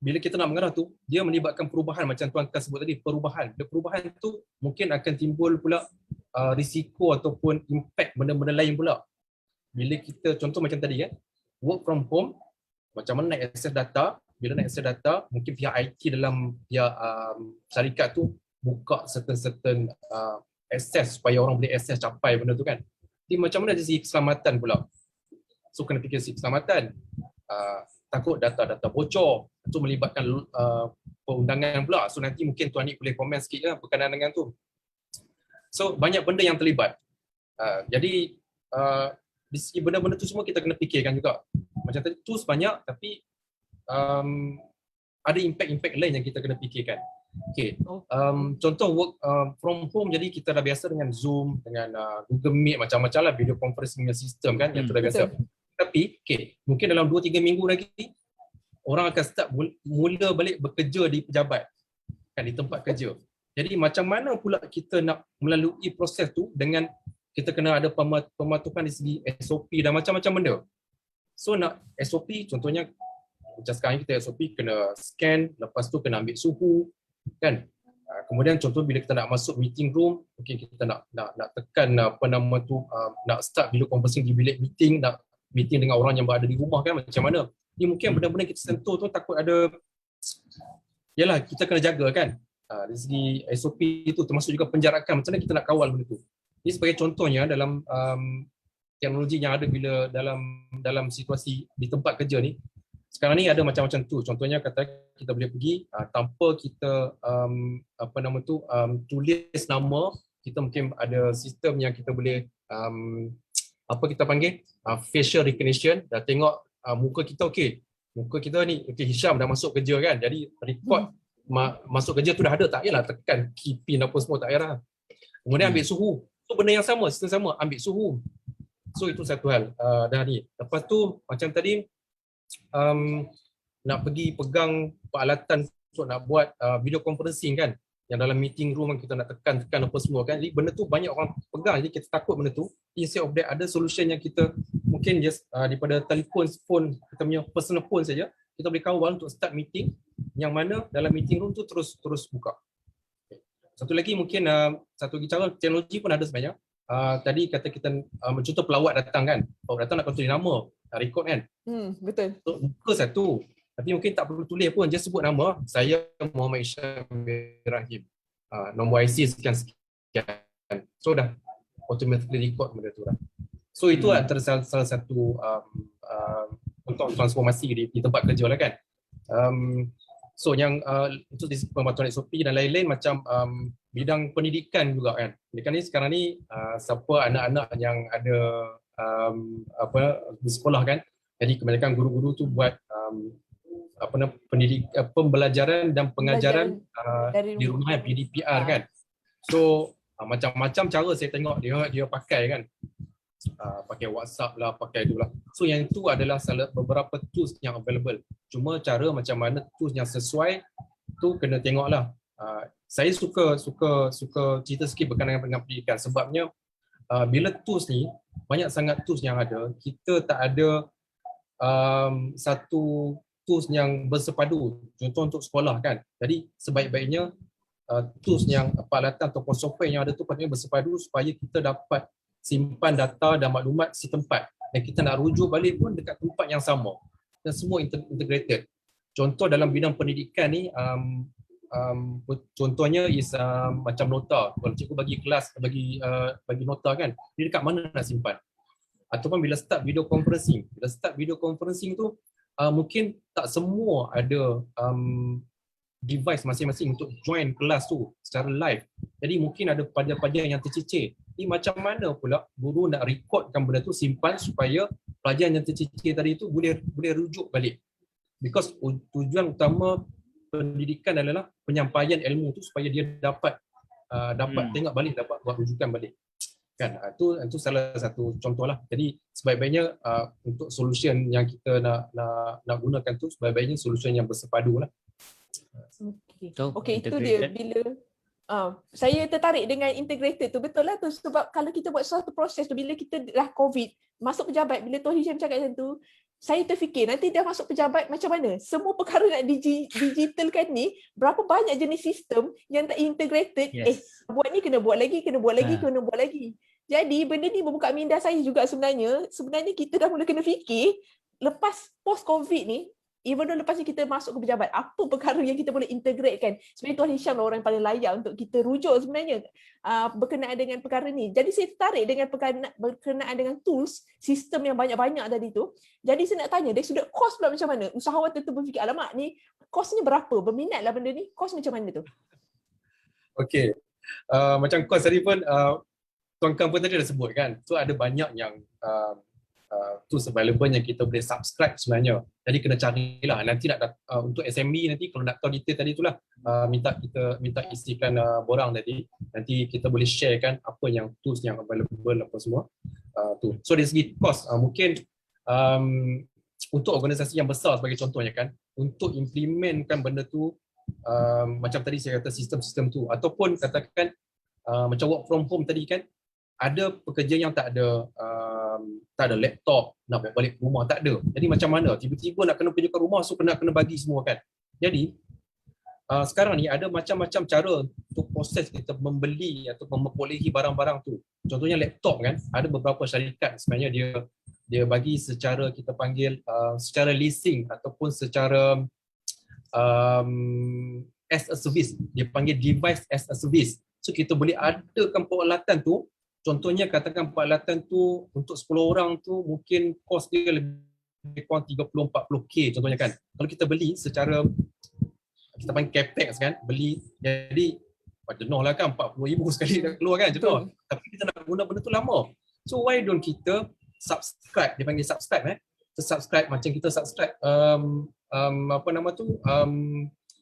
bila kita nak mengarah tu, dia melibatkan perubahan macam Tuan Kas sebut tadi, perubahan. Dan perubahan tu mungkin akan timbul pula risiko ataupun impact benda-benda lain pula. Bila kita contoh macam tadi kan, work from home, macam mana nak akses data, bila nak akses data, mungkin pihak IT dalam pihak syarikat tu buka certain akses supaya orang boleh akses capai benda tu kan. Jadi macam mana dari segi keselamatan pula? So kena fikir segi keselamatan. Takut data-data bocor, itu melibatkan perundangan pula. So nanti mungkin Tuan Nik boleh komen sikit lah berkenaan dengan tu. So banyak benda yang terlibat. Jadi di segi benda-benda tu semua kita kena fikirkan juga. Macam tadi tools banyak tapi ada impact-impact lain yang kita kena fikirkan. Okay. Contoh work from home, jadi kita dah biasa dengan Zoom, dengan Google Meet, macam-macam lah video conferencing system kan yang sudah biasa. Tapi mungkin dalam 2-3 minggu lagi orang akan start mula balik bekerja di pejabat kan, di tempat kerja. Jadi macam mana pula kita nak melalui proses tu dengan kita kena ada pematuhan di segi SOP dan macam-macam benda. So nak SOP contohnya macam sekarang kita SOP kena scan, lepas tu kena ambil suhu kan. Kemudian contoh bila kita nak masuk meeting room, kita nak tekan nak start video conferencing di bilik meeting, nak meeting dengan orang yang berada di rumah kan, macam mana. Ni mungkin benda-benda kita sentuh tu takut ada, yalah kita kena jaga kan. Dari segi SOP itu termasuk juga penjarakan, macam mana kita nak kawal benda tu. Ini sebagai contohnya dalam teknologi yang ada bila dalam situasi di tempat kerja ni. Sekarang ni ada macam-macam tu. Contohnya kata kita boleh pergi tanpa kita tulis nama, kita mungkin ada sistem yang kita boleh kita panggil facial recognition. Dah tengok muka kita muka kita ni Hisham dah masuk kerja kan. Jadi record masuk kerja tu dah ada, tak payahlah tekan key pin apa semua, tak payah. Kemudian ambil suhu. Tu benda yang sama, sistem sama, ambil suhu. So itu satu hal dah ni. Lepas tu macam tadi nak pergi pegang peralatan untuk nak buat video conferencing kan, yang dalam meeting room kita nak tekan apa semua kan. Jadi benda tu banyak orang pegang, jadi kita takut benda tu. Instead of that ada solution yang kita mungkin just daripada telefon phone, kita punya personal phone saja, kita boleh kawal untuk start meeting, yang mana dalam meeting room tu terus buka. Satu lagi mungkin satu lagi cara teknologi pun ada sebenarnya. Tadi kata kita contoh pelawat datang kan, pelawat datang nak tulis nama, nak record kan. Betul. So, muka satu, tapi mungkin tak perlu tulis pun, just sebut nama, saya Muhammad Hisham Ibrahim, nombor IC sekian. So dah automatically record benda tu lah. So itu antara salah satu untuk transformasi di tempat kerja lah kan. So yang itu pematuhan SOP dan lain-lain, macam bidang pendidikan juga kan. Pendidikan ni sekarang ni siapa anak-anak yang ada di sekolah kan. Jadi kebanyakan guru-guru tu buat pembelajaran dan pengajaran di rumah, PDPR kan. So macam-macam cara saya tengok dia pakai kan. Pakai WhatsApp lah, pakai itulah. So yang itu adalah beberapa tools yang available. Cuma cara macam mana tools yang sesuai tu kena tengoklah. Saya suka cerita sikit berkenaan dengan pendidikan, sebabnya bila tools ni, banyak sangat tools yang ada, kita tak ada satu tools yang bersepadu. Contoh untuk sekolah kan. Jadi sebaik-baiknya tools yang peralatan ataupun software yang ada tu patutnya bersepadu supaya kita dapat simpan data dan maklumat setempat, dan kita nak rujuk balik pun dekat tempat yang sama, dan semua integrated. Contoh dalam bidang pendidikan ni, contohnya is macam nota. Kalau cikgu bagi kelas, bagi nota kan, dia dekat mana nak simpan. Ataupun bila start video conferencing tu mungkin tak semua ada device masing-masing untuk join kelas tu secara live. Jadi mungkin ada pelajar-pelajar yang tercicir. Jadi macam mana pula guru nak recordkan benda tu, simpan supaya pelajar yang tercicir tadi tu boleh rujuk balik. Because tujuan utama pendidikan adalah penyampaian ilmu tu supaya dia dapat tengok balik, dapat buat rujukan balik. Kan, itu salah satu contohlah. Jadi sebaik-baiknya untuk solution yang kita nak gunakan tu, sebaik-baiknya solution yang bersepadu lah. So, Okey, itu dia integrated. bila saya tertarik dengan integrated tu, betul lah tu, sebab kalau kita buat suatu proses tu, bila kita dah COVID, masuk pejabat, bila Tuan Hisham cakap macam tu, saya terfikir nanti dah masuk pejabat macam mana? Semua perkara nak digitalkan ni, berapa banyak jenis sistem yang tak integrated, Yes. buat ni kena buat lagi, kena buat lagi, Ha. kena buat lagi. Jadi benda ni membuka minda saya juga sebenarnya. Sebenarnya kita dah mula kena fikir, lepas post-COVID ni, even though lepas ni kita masuk ke pejabat, apa perkara yang kita boleh integratekan? Sebenarnya Tuan Hisham lah orang yang paling layak untuk kita rujuk sebenarnya berkenaan dengan perkara ni. Jadi saya tertarik dengan berkenaan dengan tools, sistem yang banyak-banyak tadi tu. Jadi saya nak tanya, dari sudut kos pula macam mana? Usahawan tentu berfikir, alamak ni kosnya berapa? Berminat lah benda ni, kos macam mana tu? Okey. Macam kos tadi pun Tuan Kam pun tadi dah sebut kan. So ada banyak yang tools available yang kita boleh subscribe sebenarnya. Jadi kena carilah. Nanti nak untuk SME nanti kalau nak tahu detail tadi itulah minta isikan borang tadi. Nanti kita boleh sharekan apa yang tools yang available apa semua tu. So dari segi cost mungkin untuk organisasi yang besar sebagai contohnya kan, untuk implementkan benda tu macam tadi saya kata sistem-sistem tu, ataupun katakan macam work from home tadi kan, ada pekerja yang tak ada laptop, nak bawa balik ke rumah, tak ada. Jadi macam mana? Tiba-tiba nak kena pergi ke rumah, so kena bagi semua kan. Jadi sekarang ni ada macam-macam cara untuk proses kita membeli atau memperolehi barang-barang tu. Contohnya laptop kan, ada beberapa syarikat sebenarnya dia bagi secara kita panggil secara leasing ataupun secara as a service. Dia panggil device as a service. So kita boleh adakan peralatan tu. Contohnya katakan peralatan tu untuk 10 orang tu mungkin kos dia lebih kurang 30-40k contohnya kan. Kalau kita beli secara kita panggil capex kan, beli jadi jenuh lah kan, 40,000 sekali dah keluar kan, jenuh. Tapi kita nak guna benda tu lama. So why don't kita subscribe, dia panggil subscribe kita subscribe macam kita subscribe apa nama tu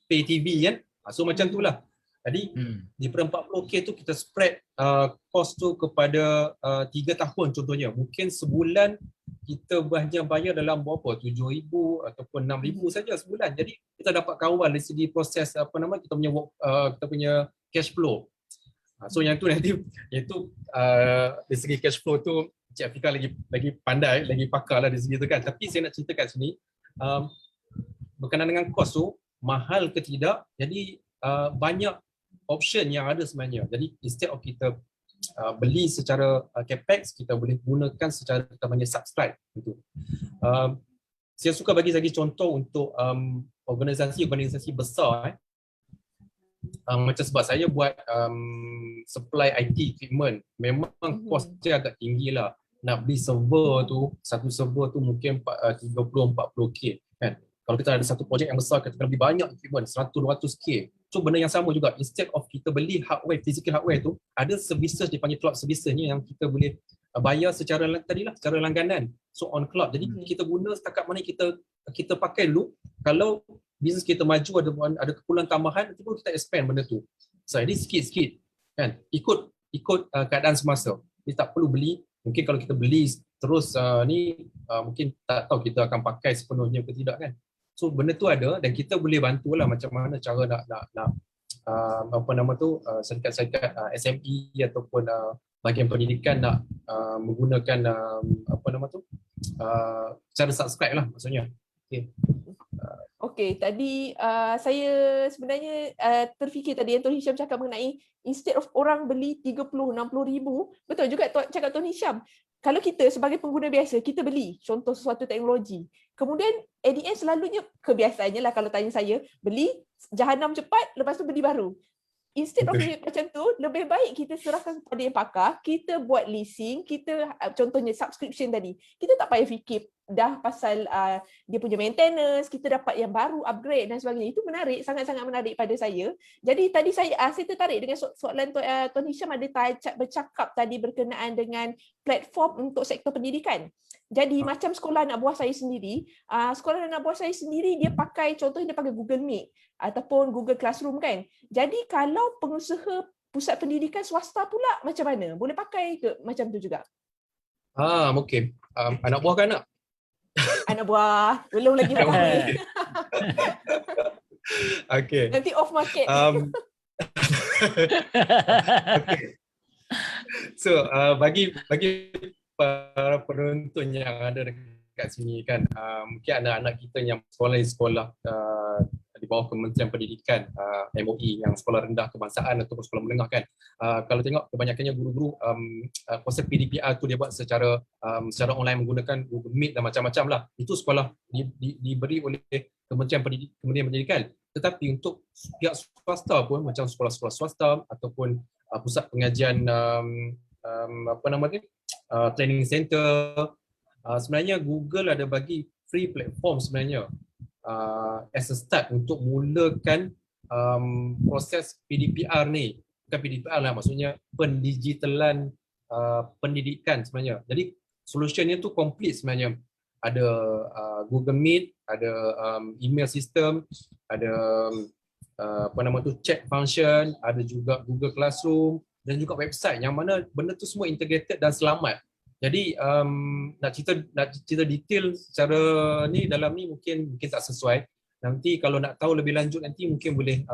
pay TV kan. So macam tu lah. Jadi di per 40k tu kita spread cost tu kepada 3 tahun contohnya. Mungkin sebulan kita bayar dalam berapa? 7,000 ataupun 6,000 saja sebulan. Jadi kita dapat kawal dari segi proses kita punya kita punya cash flow. So yang tu nanti iaitu dari segi cash flow tu Cik Afika lagi pandai, lagi pakar lah dari segi tu kan. Tapi saya nak ceritakan sini berkenaan dengan kos tu mahal ke tidak. Jadi banyak option yang ada sebenarnya. Jadi instead of kita beli secara capex, kita boleh gunakan secara kita panggil subscribe gitu. Saya suka bagi contoh untuk organisasi besar macam sebab saya buat supply IT equipment, memang kos dia agak tinggi lah. Nak beli server tu, satu server tu mungkin 30-40k kan. Kalau kita ada satu projek yang besar, kita kena beli banyak equipment, 100-200k. So benda yang sama juga, instead of kita beli hardware, physical hardware tu, ada services dipanggil cloud services ni yang kita boleh bayar secara langganan. So on cloud. Jadi kita guna setakat mana kita pakai dulu. Kalau bisnes kita maju, ada keperluan tambahan, nanti pun kita expand benda tu. So ini sikit-sikit kan, ikut keadaan semasa. Jadi tak perlu beli. Mungkin kalau kita beli terus mungkin tak tahu kita akan pakai sepenuhnya ke tidak kan. So benda tu ada dan kita boleh bantulah macam mana cara nak syarikat-syarikat SME ataupun bahagian pendidikan nak menggunakan cara subscribe lah maksudnya. Okey, tadi saya sebenarnya terfikir tadi yang Tuan Hisham cakap mengenai instead of orang beli 30-60 ribu, betul juga cakap Tuan Hisham. Kalau kita sebagai pengguna biasa, kita beli contoh sesuatu teknologi. Kemudian at the end selalunya kebiasaannya lah kalau tanya saya, beli jahanam cepat, lepas tu beli baru. Instead of macam tu, lebih baik kita serahkan kepada yang pakar, kita buat leasing, kita contohnya subscription tadi. Kita tak payah fikir dah pasal dia punya maintenance, kita dapat yang baru, upgrade dan sebagainya. Itu menarik, sangat-sangat menarik pada saya. Jadi tadi saya tertarik dengan soalan Tuan Hisham ada bercakap tadi berkenaan dengan platform untuk sektor pendidikan. Jadi macam sekolah anak buah saya sendiri, dia pakai, contohnya dia pakai Google Meet ataupun Google Classroom kan. Jadi kalau pengusaha pusat pendidikan swasta pula macam mana? Boleh pakai ke macam tu juga? Okey. Anak buah kan nak? Anak buah, belum lagi ramai. Okay. Nanti off market. Okay. So bagi para penonton yang ada dekat sini kan, mungkin anak-anak kita yang sekolah di sekolah di bawah Kementerian Pendidikan, MOE, yang sekolah rendah kebangsaan ataupun sekolah menengah kan, kalau tengok kebanyakannya guru-guru konsep PDPR tu dia buat secara online menggunakan Google Meet dan macam-macam lah. Itu sekolah diberi oleh Kementerian Pendidikan. Tetapi untuk pihak swasta pun, macam sekolah-sekolah swasta ataupun pusat pengajian training center, sebenarnya Google ada bagi free platform sebenarnya as a start untuk mulakan proses PDPR ni. Bukan PDPR lah, maksudnya pendigitalan pendidikan sebenarnya. Jadi solutionnya tu complete sebenarnya. Ada Google Meet, ada email system, ada chat function, ada juga Google Classroom dan juga website yang mana benda tu semua integrated dan selamat. Jadi nak cerita detail secara ni dalam ni mungkin tak sesuai. Nanti kalau nak tahu lebih lanjut nanti mungkin boleh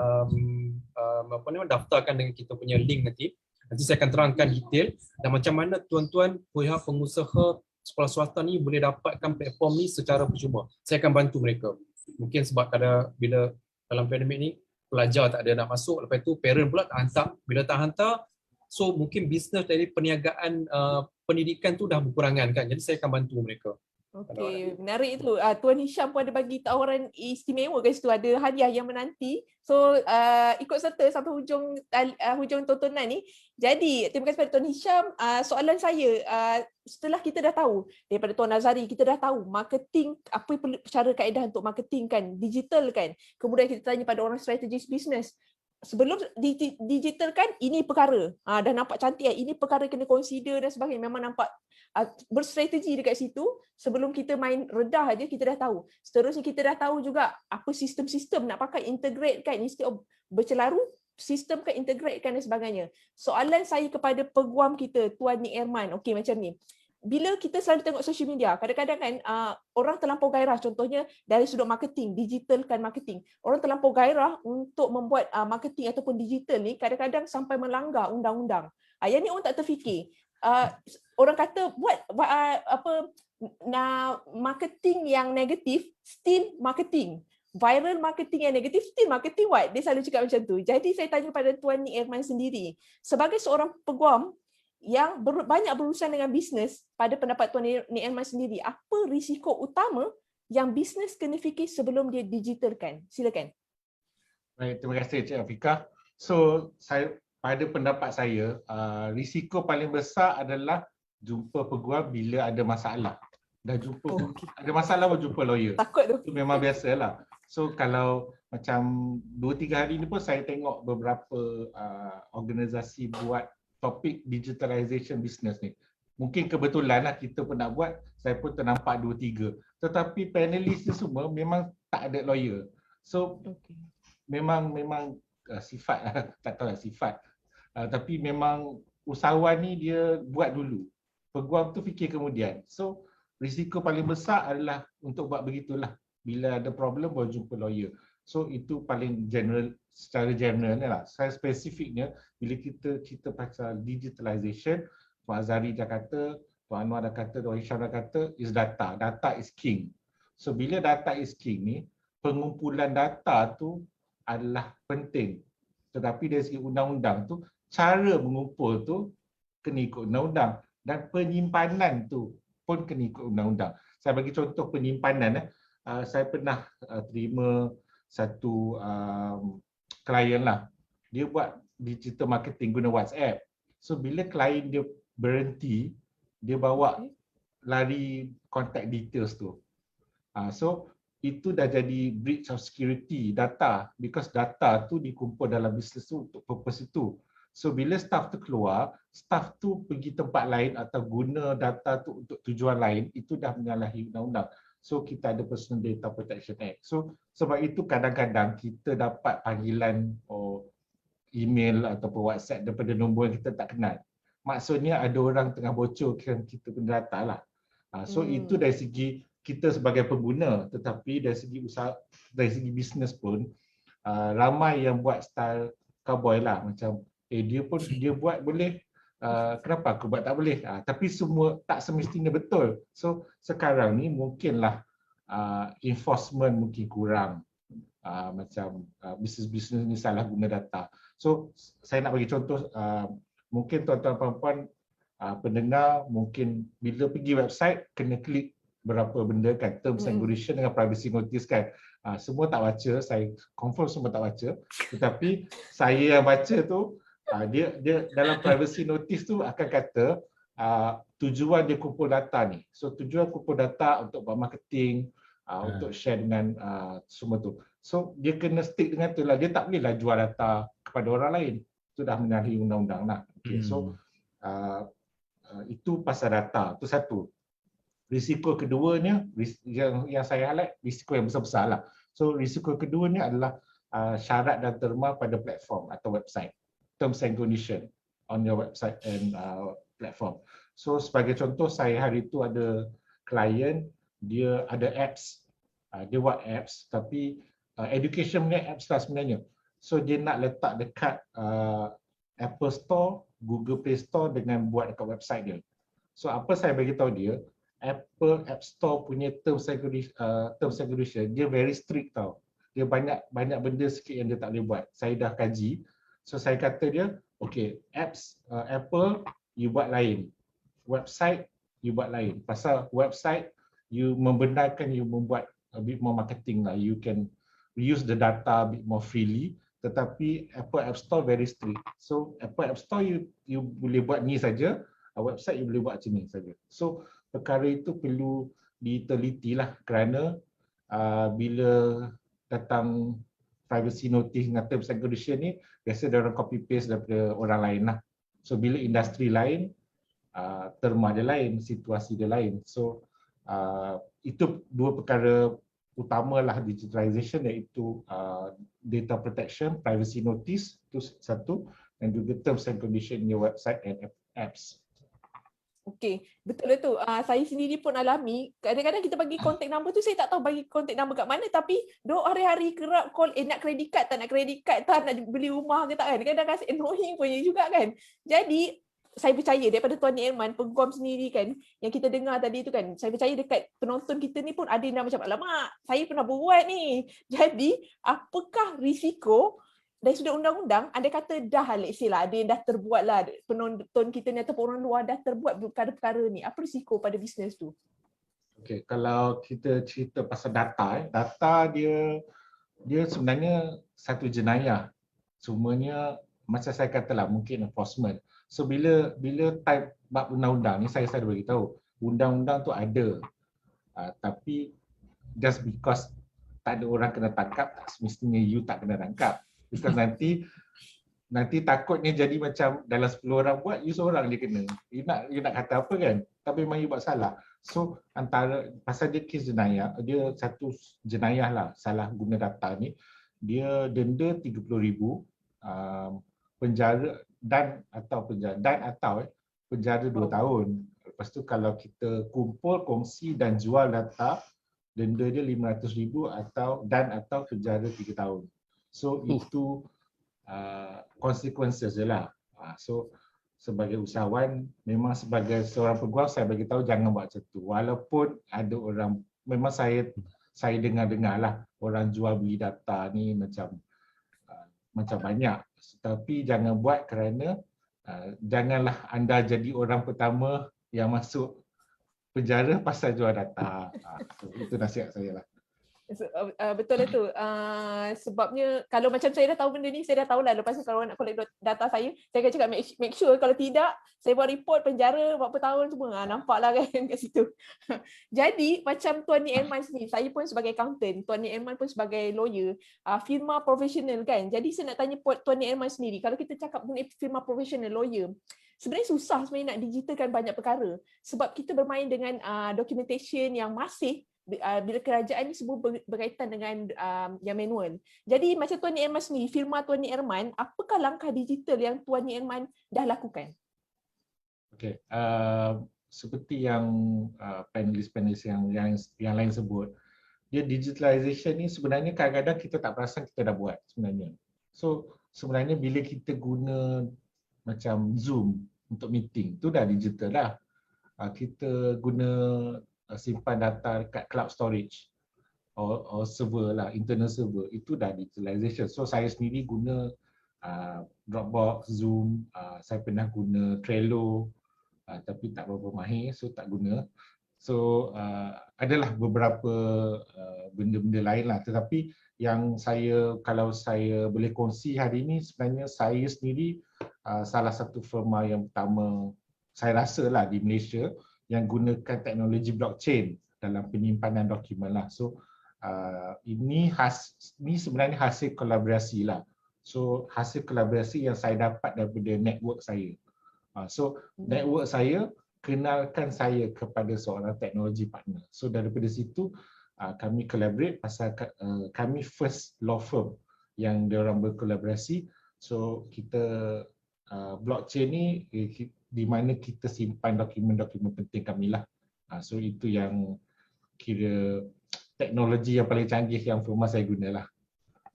daftarkan dengan kita punya link nanti. Nanti saya akan terangkan detail dan macam mana tuan-tuan pihak pengusaha sekolah swasta ni boleh dapatkan platform ni secara percuma. Saya akan bantu mereka. Mungkin sebab bila dalam pandemik ni pelajar tak ada nak masuk, lepas tu parent pula tak hantar. Bila tak hantar, so mungkin bisnes dari perniagaan pendidikan tu dah berkurangan kan. Jadi saya akan bantu mereka. Okey, menarik itu. Tuan Hisham pun ada bagi tawaran istimewa kat situ, ada hadiah yang menanti. So ikut serta sampai hujung tontonan ni. Jadi terima kasih kepada Tuan Hisham. Soalan saya, setelah kita dah tahu daripada Tuan Nazari, kita dah tahu marketing, apa cara kaedah untuk marketing kan, digital kan. Kemudian kita tanya pada orang strategis bisnes. Sebelum digital kan, ini perkara. Dah nampak cantik kan, ini perkara kena consider dan sebagainya. Memang nampak berstrategi dekat situ. Sebelum kita main redah aja kita dah tahu. Seterusnya kita dah tahu juga apa sistem-sistem nak pakai, integrate kan, instead of bercelaru, sistem kan, integrate kan dan sebagainya. Soalan saya kepada peguam kita, Tuan Nik Erman, okey macam ni. Bila kita selalu tengok social media, kadang-kadang kan orang terlampau gairah, contohnya dari sudut marketing, digitalkan marketing. Orang terlampau gairah untuk membuat marketing ataupun digital ni kadang-kadang sampai melanggar undang-undang. Yang ni orang tak terfikir. Orang kata buat marketing yang negatif, still marketing. Viral marketing yang negatif, still marketing what? Dia selalu cakap macam tu. Jadi saya tanya pada Tuan Nik Erman sendiri, sebagai seorang peguam yang banyak berurusan dengan bisnes, pada pendapat Tuan Nik Erman sendiri, apa risiko utama yang bisnes kena fikir sebelum dia digitalkan? Silakan. Baik, terima kasih Cik Afika. So, pada pendapat saya, risiko paling besar adalah jumpa peguam bila ada masalah. Dah jumpa ada masalah baru jumpa lawyer. Takut tu. Itu memang biasalah. So kalau macam 2-3 hari ni pun saya tengok beberapa organisasi buat topik digitalization business ni. Mungkin kebetulan lah kita pun nak buat, saya pun ternampak 2-3. Tetapi panelis ni semua memang tak ada lawyer. So memang sifat lah, tak tahu lah sifat. Tapi memang usahawan ni dia buat dulu. Peguam tu fikir kemudian. So risiko paling besar adalah untuk buat begitulah. Bila ada problem baru jumpa lawyer. So itu paling general, secara general lah. Saya spesifiknya bila kita cerita pasal digitalization, Tuan Azari dah kata, Tuan Anwar dah kata, Tuan Hisham dah kata, is data. Data is king. So bila data is king ni, pengumpulan data tu adalah penting. Tetapi dari segi undang-undang tu, cara mengumpul tu kena ikut undang-undang. Dan penyimpanan tu pun kena ikut undang-undang. Saya bagi contoh penyimpanan. Saya pernah terima satu klien lah. Dia buat digital marketing guna WhatsApp. So bila klien dia berhenti, dia bawa lari contact details tu. So itu dah jadi breach of security data, because data tu dikumpul dalam bisnes tu untuk purpose itu. So bila staff tu keluar, staff tu pergi tempat lain atau guna data tu untuk tujuan lain, itu dah menyalahi undang-undang. So kita ada Personal Data Protection Act. So sebab itu kadang-kadang kita dapat panggilan email ataupun WhatsApp daripada nombor yang kita tak kenal. Maksudnya ada orang tengah bocorkan kita punya data lah. So itu dari segi kita sebagai pengguna, tetapi dari segi usaha, dari segi bisnes pun, ramai yang buat style cowboy lah, macam dia buat boleh, kenapa aku buat tak boleh, tapi semua tak semestinya betul. So sekarang ni mungkinlah enforcement mungkin kurang, macam bisnes-bisnes ni salah guna data. So saya nak bagi contoh, mungkin tuan-tuan puan-puan pendengar mungkin bila pergi website kena klik berapa benda kan, terms and condition dengan privacy notice kan. Semua tak baca, saya confirm semua tak baca. Tetapi saya yang baca tu, dia dalam privacy notice tu akan kata tujuan dia kumpul data ni. So tujuan kumpul data untuk buat marketing, untuk share dengan semua tu. So dia kena stick dengan tu lah. Dia tak bolehlah jual data kepada orang lain. Itu dah menyalahi undang-undang lah. Okay, so itu pasal data. Itu satu. Risiko keduanya, yang saya highlight, risiko yang besar-besar lah. So risiko keduanya adalah syarat dan terma pada platform atau website. Terms and condition on your website and platform. So sebagai contoh, saya hari itu ada klien, dia ada apps. Dia buat apps tapi education punya apps lah sebenarnya. So dia nak letak dekat Apple Store, Google Play Store dengan buat dekat website dia. So apa saya bagi tahu dia, Apple App Store punya terms and condition dia very strict tau. Dia banyak benda sikit yang dia tak boleh buat. Saya dah kaji. So saya kata dia, okay, apps Apple you buat lain. Website you buat lain. Pasal website you membenarkan you membuat a bit more marketing lah. You can use the data a bit more freely. Tetapi Apple App Store very strict. So Apple App Store you boleh buat ni saja. Website you boleh buat macam ni saja. So perkara itu perlu diteliti lah, kerana bila datang privacy notice dengan terms and condition ni, biasa dia orang copy paste daripada orang lain lah. So bila industri lain, terma dia lain, situasi dia lain. So itu dua perkara utamalah digitalization, iaitu data protection, privacy notice itu satu, dan juga terms and condition in your website and apps. Okey, betul itu. Saya sendiri pun alami, kadang-kadang kita bagi contact number tu, saya tak tahu bagi contact number kat mana, tapi dok hari-hari kerap call, nak credit card tak, nak credit card tak, nak beli rumah ke tak kan. Kadang-kadang rasa annoying punya juga kan. Jadi saya percaya daripada Tuan Irman, peguam sendiri kan, yang kita dengar tadi tu kan, saya percaya dekat penonton kita ni pun ada yang macam, alamak, saya pernah buat ni. Jadi apakah risiko dari sudut undang-undang, anda kata dah, let's say lah, ada yang dah terbuat lah, penonton kita ni ataupun orang luar dah terbuat perkara-perkara ni, apa risiko pada bisnes tu? Okay, kalau kita cerita pasal data, data dia sebenarnya satu jenayah. Semuanya macam saya katalah, mungkin enforcement. So bila type bab undang-undang ni, saya dah bagi tahu, undang-undang tu ada. Tapi just because tak ada orang kena tangkap, tak semestinya you tak kena tangkap. Because nanti takutnya jadi macam dalam 10 orang buat, you seorang je kena. You nak kata apa kan? Tapi memang you buat salah. So antara, pasal dia kes jenayah, dia satu jenayah lah, salah guna data ni, dia denda 30,000, penjara dan atau penjara 2 tahun. Lepas tu kalau kita kumpul, kongsi dan jual data, denda dia 500,000 atau penjara 3 tahun. So itu consequences je lah. So sebagai usahawan, memang sebagai seorang peguam, saya bagi tahu jangan buat macam tu. Walaupun ada orang, memang saya dengar-dengar lah, orang jual beli data ni macam banyak. Tapi jangan buat, kerana janganlah anda jadi orang pertama yang masuk penjara pasal jual data. So, itu nasihat saya lah. Betul itu. Sebabnya kalau macam saya dah tahu benda ni, saya dah tahulah lepas tu kalau orang nak collect data saya akan cakap make sure, kalau tidak saya buat report, penjara berapa tahun semua. Nampaklah kan kat situ. Jadi macam Tuan Ni Elman sendiri, saya pun sebagai accountant, Tuan Ni Elman pun sebagai lawyer, firma profesional kan. Jadi saya nak tanya Tuan Ni Elman sendiri, kalau kita cakap mengenai firma profesional lawyer, sebenarnya susah sebenarnya nak digitalkan banyak perkara sebab kita bermain dengan documentation yang masih bila kerajaan ni semua berkaitan dengan yang manual. Jadi macam Tuan Ni Elman sendiri, firma Tuan Ni Elman, apakah langkah digital yang Tuan Ni Elman dah lakukan? Okey, seperti yang panelis yang lain sebut, dia digitalization ni sebenarnya kadang-kadang kita tak perasan kita dah buat sebenarnya. So sebenarnya bila kita guna macam Zoom untuk meeting, tu dah digital dah. Kita guna simpan data dekat cloud storage or server lah, internal server, itu dah digitalization. So saya sendiri guna Dropbox, Zoom, saya pernah guna Trello, tapi tak berapa mahir, so tak guna. So adalah beberapa benda-benda lain lah, tetapi yang kalau saya boleh kongsi hari ini, sebenarnya saya sendiri salah satu firma yang pertama saya rasa lah di Malaysia yang gunakan teknologi blockchain dalam penyimpanan dokumen lah. So ini sebenarnya hasil kolaborasi lah. So hasil kolaborasi yang saya dapat daripada network saya. So network saya kenalkan saya kepada seorang teknologi partner. So daripada situ kami collaborate pasal kami first law firm yang diorang berkolaborasi. So kita blockchain ni di mana kita simpan dokumen-dokumen penting kami lah. So itu yang kira teknologi yang paling canggih yang firma saya gunalah.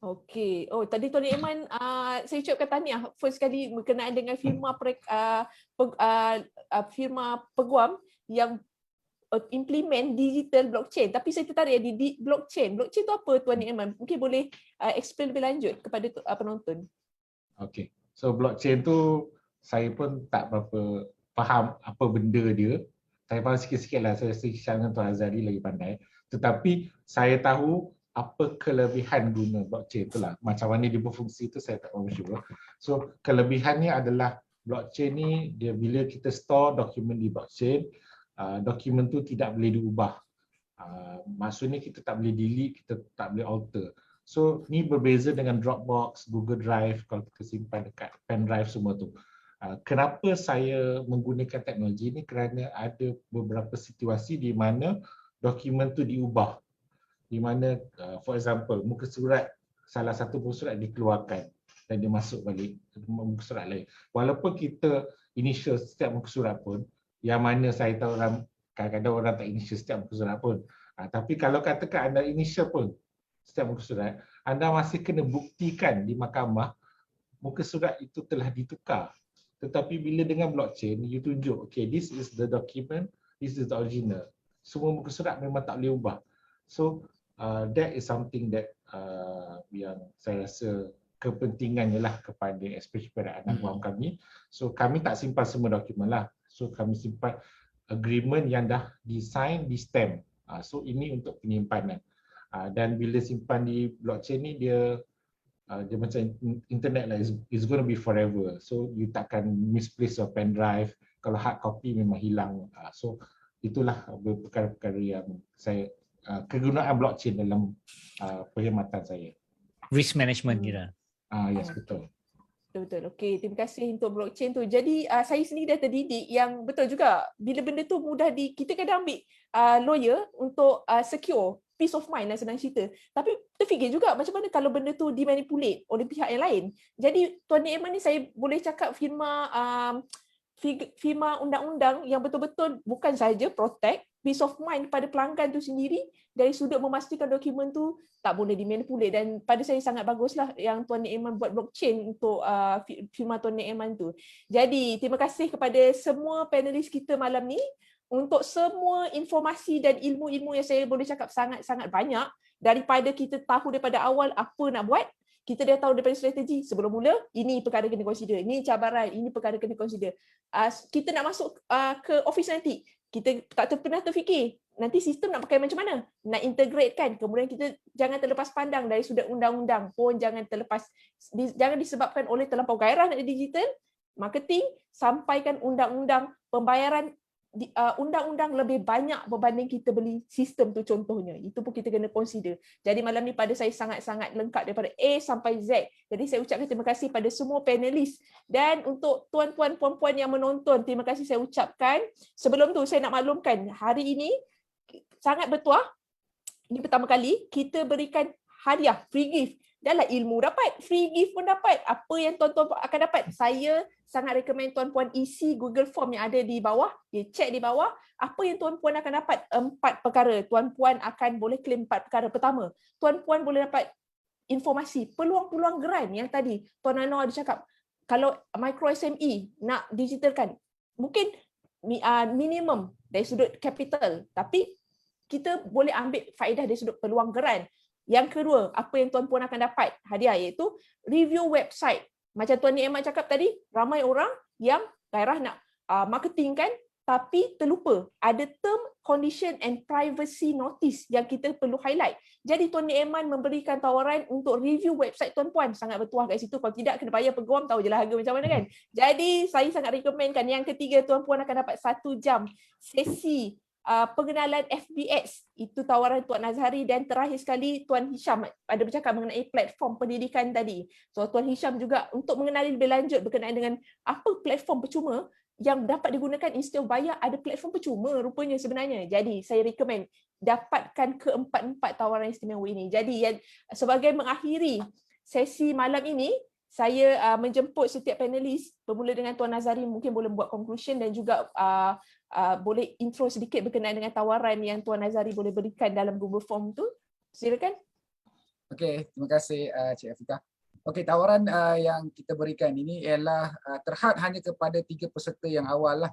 Okey. Oh, tadi Tuan Eman, saya ucapkan tahniah first kali berkenaan dengan firma peguam yang implement digital blockchain. Tapi saya tertarik di blockchain. Blockchain tu apa Tuan Eman? Mungkin boleh explain lebih lanjut kepada penonton. Okey. So blockchain tu saya pun tak berapa faham apa benda dia. Saya faham sikit-sikit lah. Saya rasa dengan Tuan Azhari lagi pandai. Tetapi saya tahu apa kelebihan guna blockchain tu lah. Macam mana dia berfungsi tu saya tak tahu sure. So kelebihannya adalah blockchain ni dia bila kita store dokumen di blockchain, dokumen tu tidak boleh diubah. Maksudnya kita tak boleh delete, kita tak boleh alter. So ni berbeza dengan Dropbox, Google Drive kalau kita simpan dekat pen drive semua tu. Kenapa saya menggunakan teknologi ni? Kerana ada beberapa situasi di mana dokumen tu diubah. Di mana for example muka surat, salah satu muka surat dikeluarkan dan dia masuk balik muka surat lain. Walaupun kita initial setiap muka surat pun, yang mana saya tahu kadang-kadang orang tak initial setiap muka surat pun. Tapi kalau katakan anda initial pun setiap muka surat, anda masih kena buktikan di mahkamah muka surat itu telah ditukar. Tetapi bila dengan blockchain, you tunjuk, okay, this is the document, this is the original. Semua muka surat memang tak boleh ubah. So that is something that yang saya rasa kepentingannya lah kepada especially pada anak buah kami. So kami tak simpan semua dokumen lah. So kami simpan agreement yang dah di-sign, di-stamp. So ini untuk penyimpanan. Dan bila simpan di blockchain ni dia macam internet lah, is going to be forever. So you takkan misplace your pen drive. Kalau hard copy memang hilang. So itulah perkara-perkara yang saya kegunaan blockchain dalam perkhidmatan saya. Risk management kira. Yes, betul. Betul. Okey, terima kasih untuk blockchain tu. Jadi saya sendiri dah terdidik yang betul juga bila benda tu mudah kita kadang ambil lawyer untuk secure peace of mind lah senang cerita. Tapi terfikir juga macam mana kalau benda tu dimanipulate oleh pihak yang lain. Jadi Tuan Eman ni saya boleh cakap firma undang-undang yang betul-betul bukan sahaja protect peace of mind pada pelanggan tu sendiri dari sudut memastikan dokumen tu tak boleh dimanipulate, dan pada saya sangat baguslah yang Tuan Eman buat blockchain untuk firma Tuan Eman tu. Jadi terima kasih kepada semua panelis kita malam ni untuk semua informasi dan ilmu-ilmu yang saya boleh cakap sangat-sangat banyak. Daripada kita tahu daripada awal apa nak buat, kita dah tahu daripada strategi sebelum mula, ini perkara kena consider, ini cabaran, ini perkara kena consider. Kita nak masuk ke office nanti, kita tak pernah terfikir nanti sistem nak pakai macam mana, nak integrate kan. Kemudian kita jangan terlepas pandang dari sudut undang-undang pun, jangan disebabkan oleh terlampau gairah nak digital, marketing, sampaikan undang-undang pembayaran, undang-undang lebih banyak berbanding kita beli sistem tu contohnya. Itu pun kita kena consider. Jadi malam ni pada saya sangat-sangat lengkap daripada A sampai Z. Jadi saya ucapkan terima kasih pada semua panelis. Dan untuk tuan-tuan puan-puan yang menonton, terima kasih saya ucapkan. Sebelum tu saya nak maklumkan, hari ini sangat bertuah. Ini pertama kali kita berikan hadiah, free gift Dah lah ilmu dapat, free gift pun dapat. Apa yang tuan-tuan akan dapat? Saya sangat recommend tuan-puan isi Google Form yang ada di bawah. Dia check di bawah. Apa yang tuan-puan akan dapat? 4 perkara. Tuan-puan akan boleh claim 4 perkara. Pertama, tuan-puan boleh dapat informasi, peluang-peluang grant yang tadi Tuan Anwar ada cakap. Kalau micro SME nak digitalkan, mungkin minimum dari sudut capital, tapi kita boleh ambil faedah dari sudut peluang grant. Yang kedua, apa yang tuan-puan akan dapat hadiah iaitu review website. Macam Tuan Nikmat cakap tadi, ramai orang yang gairah nak marketing kan, tapi terlupa ada term, condition and privacy notice yang kita perlu highlight. Jadi Tuan Nikmat memberikan tawaran untuk review website tuan-puan. Sangat bertuah kat situ. Kalau tidak, kena bayar peguam, tahu je lah harga macam mana kan. Jadi saya sangat recommendkan. Yang ketiga, tuan-puan akan dapat 1 jam sesi pengenalan FBX. Itu tawaran Tuan Azhari. Dan terakhir sekali Tuan Hisham ada bercakap mengenai platform pendidikan tadi. So Tuan Hisham juga untuk mengenali lebih lanjut berkenaan dengan apa platform percuma yang dapat digunakan instead of bayar, ada platform percuma rupanya sebenarnya. Jadi saya recommend dapatkan keempat-empat tawaran istimewa ini. Jadi sebagai mengakhiri sesi malam ini, saya menjemput setiap panelis bermula dengan Tuan Azhari, mungkin boleh buat conclusion dan juga boleh intro sedikit berkenaan dengan tawaran yang Tuan Azhari boleh berikan dalam Google Form tu. Silakan. Okey, terima kasih Cik Afika. Okey, tawaran yang kita berikan ini ialah terhad hanya kepada 3 peserta yang awal lah.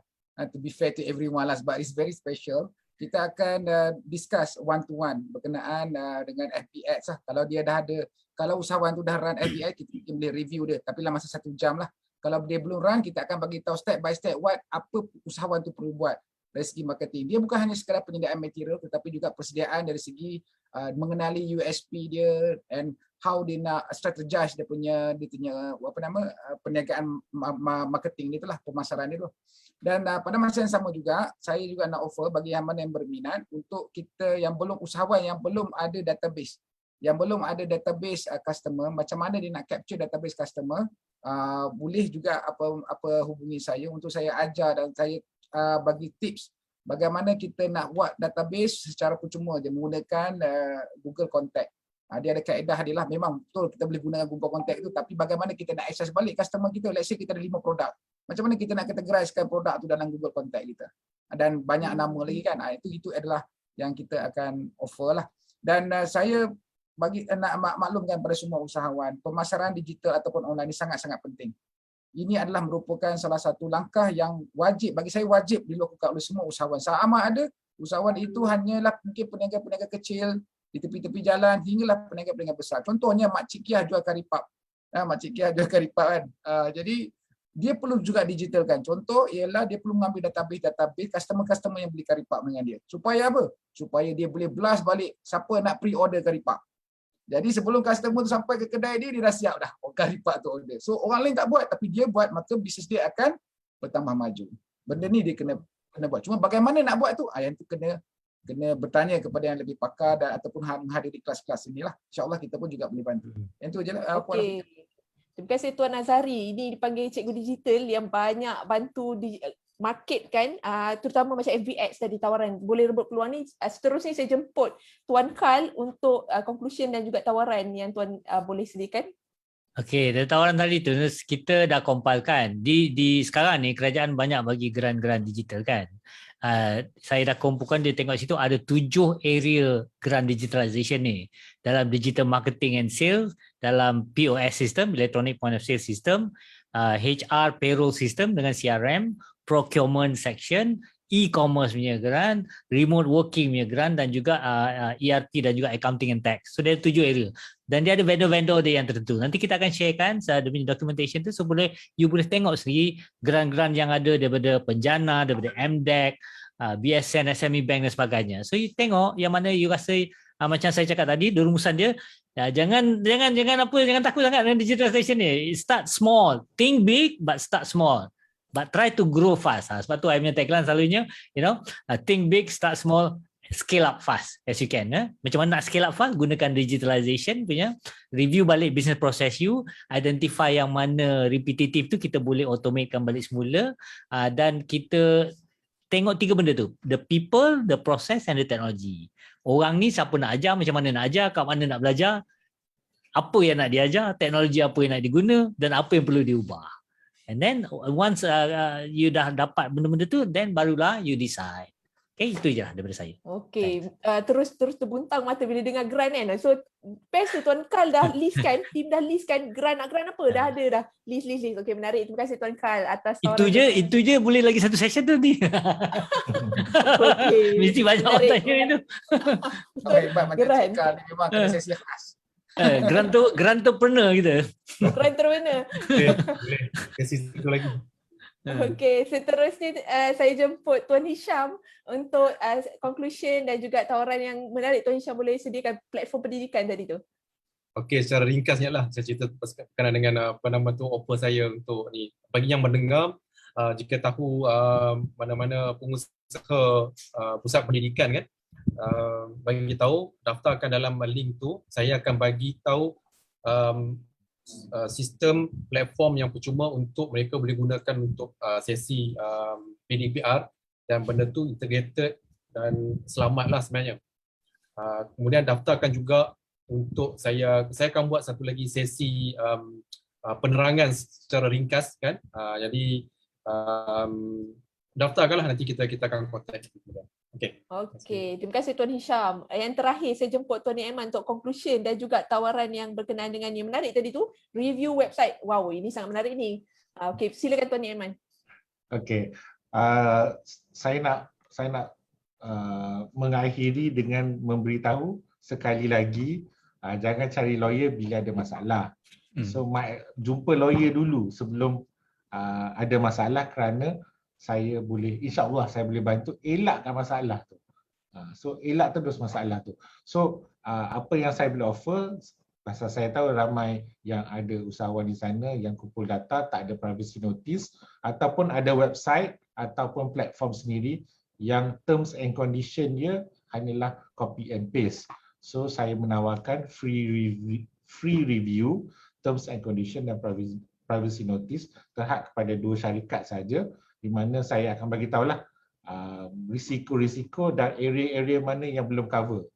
To be fair to everyone lah, sebab it's very special. Kita akan discuss one to one berkenaan dengan FBX lah. Kalau dia dah ada, kalau usahawan tu dah run FBX, kita boleh review dia. Tapi dalam masa 1 jam lah. Kalau dia belum run, kita akan bagi tahu step by step apa usahawan tu perlu buat dari segi marketing. Dia bukan hanya sekadar penyediaan material, tetapi juga persediaan dari segi mengenali USP dia and how dia nak strategize dia punya perniagaan marketing dia itulah, pemasaran dia tu. Dan pada masa yang sama juga, saya juga nak offer bagi yang mana yang berminat untuk kita yang belum usahawan, yang belum ada database, customer, macam mana dia nak capture database customer, boleh juga hubungi saya untuk saya ajar dan saya bagi tips bagaimana kita nak buat database secara percuma je menggunakan Google Contact. Dia ada kaedah dia lah, memang betul kita boleh gunakan Google Contact tu, tapi bagaimana kita nak access balik customer kita. Let's say kita ada 5 produk. Macam mana kita nak categorizekan produk tu dalam Google Contact kita. Dan banyak nama lagi kan. Itu adalah yang kita akan offer lah. Dan saya nak maklumkan pada semua usahawan, pemasaran digital ataupun online ini sangat-sangat penting. Ini adalah merupakan salah satu langkah yang wajib, bagi saya wajib dilakukan oleh semua usahawan. Sama ada usahawan itu hanyalah mungkin peniaga-peniaga kecil di tepi-tepi jalan hinggalah peniaga-peniaga besar. Contohnya Makcik Kiah jual karipap. Makcik Kiah jual karipap kan. Jadi dia perlu juga digitalkan. Contoh ialah dia perlu mengambil database customer-customer yang beli karipap dengan dia. Supaya apa? Supaya dia boleh blast balik siapa nak pre-order karipap. Jadi sebelum customer tu sampai ke kedai dia dah siap dah karipap tu order. So orang lain tak buat tapi dia buat, maka bisnes dia akan bertambah maju. Benda ni dia kena buat. Cuma bagaimana nak buat tu? Yang tu kena bertanya kepada yang lebih pakar dan ataupun menghadiri kelas-kelas inilah. InsyaAllah kita pun juga boleh bantu. Yang tu je lah. Okey. Terima kasih Tuan Azhari. Ini dipanggil Cikgu Digital yang banyak bantu di market kan, terutama macam FBX tadi tawaran. Boleh rebut peluang ni. Seterusnya saya jemput Tuan Karl untuk conclusion dan juga tawaran yang Tuan boleh sediakan. Okey, dari tawaran tadi tu kita dah compile kan. Di sekarang ni kerajaan banyak bagi grant-grant digital kan. Saya dah kumpulkan, dia tengok situ ada 7 area grant digitalization ni. Dalam digital marketing and sales, dalam POS system, electronic point of sale system, HR payroll system dengan CRM, procurement section, e-commerce punya grant, remote working punya grant dan juga ERP dan juga accounting and tax. So dia ada 7 area. Dan dia ada vendor-vendor dia yang tertentu. Nanti kita akan sharekan dia punya documentation tu, so you boleh tengok sendiri grant-grant yang ada daripada Penjana, daripada MDEC, BSN, SME Bank dan sebagainya. So you tengok yang mana you rasa macam saya cakap tadi, rumusan dia, jangan takut sangat dengan digitalization ni. Start small, think big but start small. But try to grow fast. Sebab tu I punya tagline selalunya, think big, start small, scale up fast as you can. Macam mana nak scale up fast? Gunakan digitalization punya, review balik business process you, identify yang mana repetitive tu kita boleh automatekan balik semula, dan kita tengok 3 benda tu, the people, the process and the technology. Orang ni siapa nak ajar, macam mana nak ajar, kat mana nak belajar, apa yang nak diajar, teknologi apa yang nak diguna dan apa yang perlu diubah. And then once you dah dapat benda-benda tu, then barulah you decide. Okay, itu je lah daripada saya. Okey, terus terbuntang mata bila dengar grant kan. So best tu Tuan Karl dah list kan, tim dah list kan grant apa dah ada dah. List. Okey, menarik. Terima kasih Tuan Karl atas tawaran. Itu je boleh lagi satu session tu ni. Okey. Mesti banyak orang Menarik. tanya itu. Hebat macam Geran. Cik Karl ni memang kena sesi khas. Grantopreneur kita. Grant termana. Boleh kasi satu lagi. Okey, seterusnya saya jemput Tuan Hisham untuk conclusion dan juga tawaran yang menarik. Tuan Hisham boleh sediakan platform pendidikan tadi tu. Okey, secara ringkasnya lah saya cerita berkaitan dengan offer saya untuk ni. Bagi yang mendengar, jika tahu mana-mana pengusaha pusat pendidikan kan, bagi tahu daftarkan dalam link tu. Saya akan bagi tahu sistem platform yang percuma untuk mereka boleh gunakan untuk sesi PDPR, dan benda tu integrated dan selamatlah sebenarnya. Kemudian daftarkan juga untuk saya akan buat satu lagi sesi penerangan secara ringkas kan. Jadi daftarkanlah, nanti kita akan contact. Okey, terima kasih Tuan Hisham. Yang terakhir saya jemput Tuan Aiman untuk conclusion dan juga tawaran yang berkenaan dengan yang menarik tadi tu, review website. Wow, ini sangat menarik ni. Okey, silakan Tuan Aiman. Okey. Saya nak mengakhiri dengan memberitahu sekali lagi, jangan cari lawyer bila ada masalah. So jumpa lawyer dulu sebelum ada masalah, kerana saya boleh, insya-Allah saya boleh bantu elakkan masalah tu. So elak terus masalah tu. So apa yang saya boleh offer, pasal saya tahu ramai yang ada usahawan di sana yang kumpul data tak ada privacy notice, ataupun ada website ataupun platform sendiri yang terms and condition dia hanyalah copy and paste. So saya menawarkan free review, terms and condition dan privacy notice terhad kepada 2 syarikat saja, di mana saya akan bagi tahulah risiko-risiko dan area-area mana yang belum cover.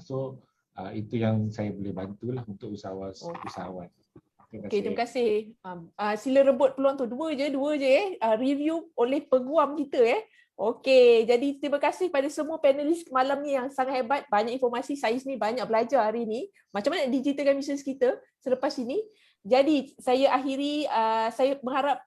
So itu yang saya boleh bantulah untuk usahawan. Okey, terima kasih. Sila rebut peluang tu, dua je review oleh peguam kita Okey, jadi terima kasih pada semua panelis malam ni yang sangat hebat, banyak informasi. Saya sendiri banyak belajar hari ni macam mana digitalkan bisnes kita selepas ini. Jadi saya akhiri, saya berharap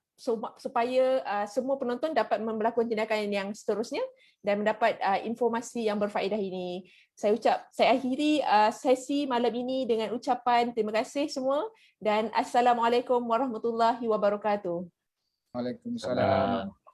supaya semua penonton dapat melakukan tindakan yang seterusnya dan mendapat informasi yang berfaedah ini. Saya akhiri sesi malam ini dengan ucapan terima kasih semua dan Assalamualaikum warahmatullahi wabarakatuh. Waalaikumsalam.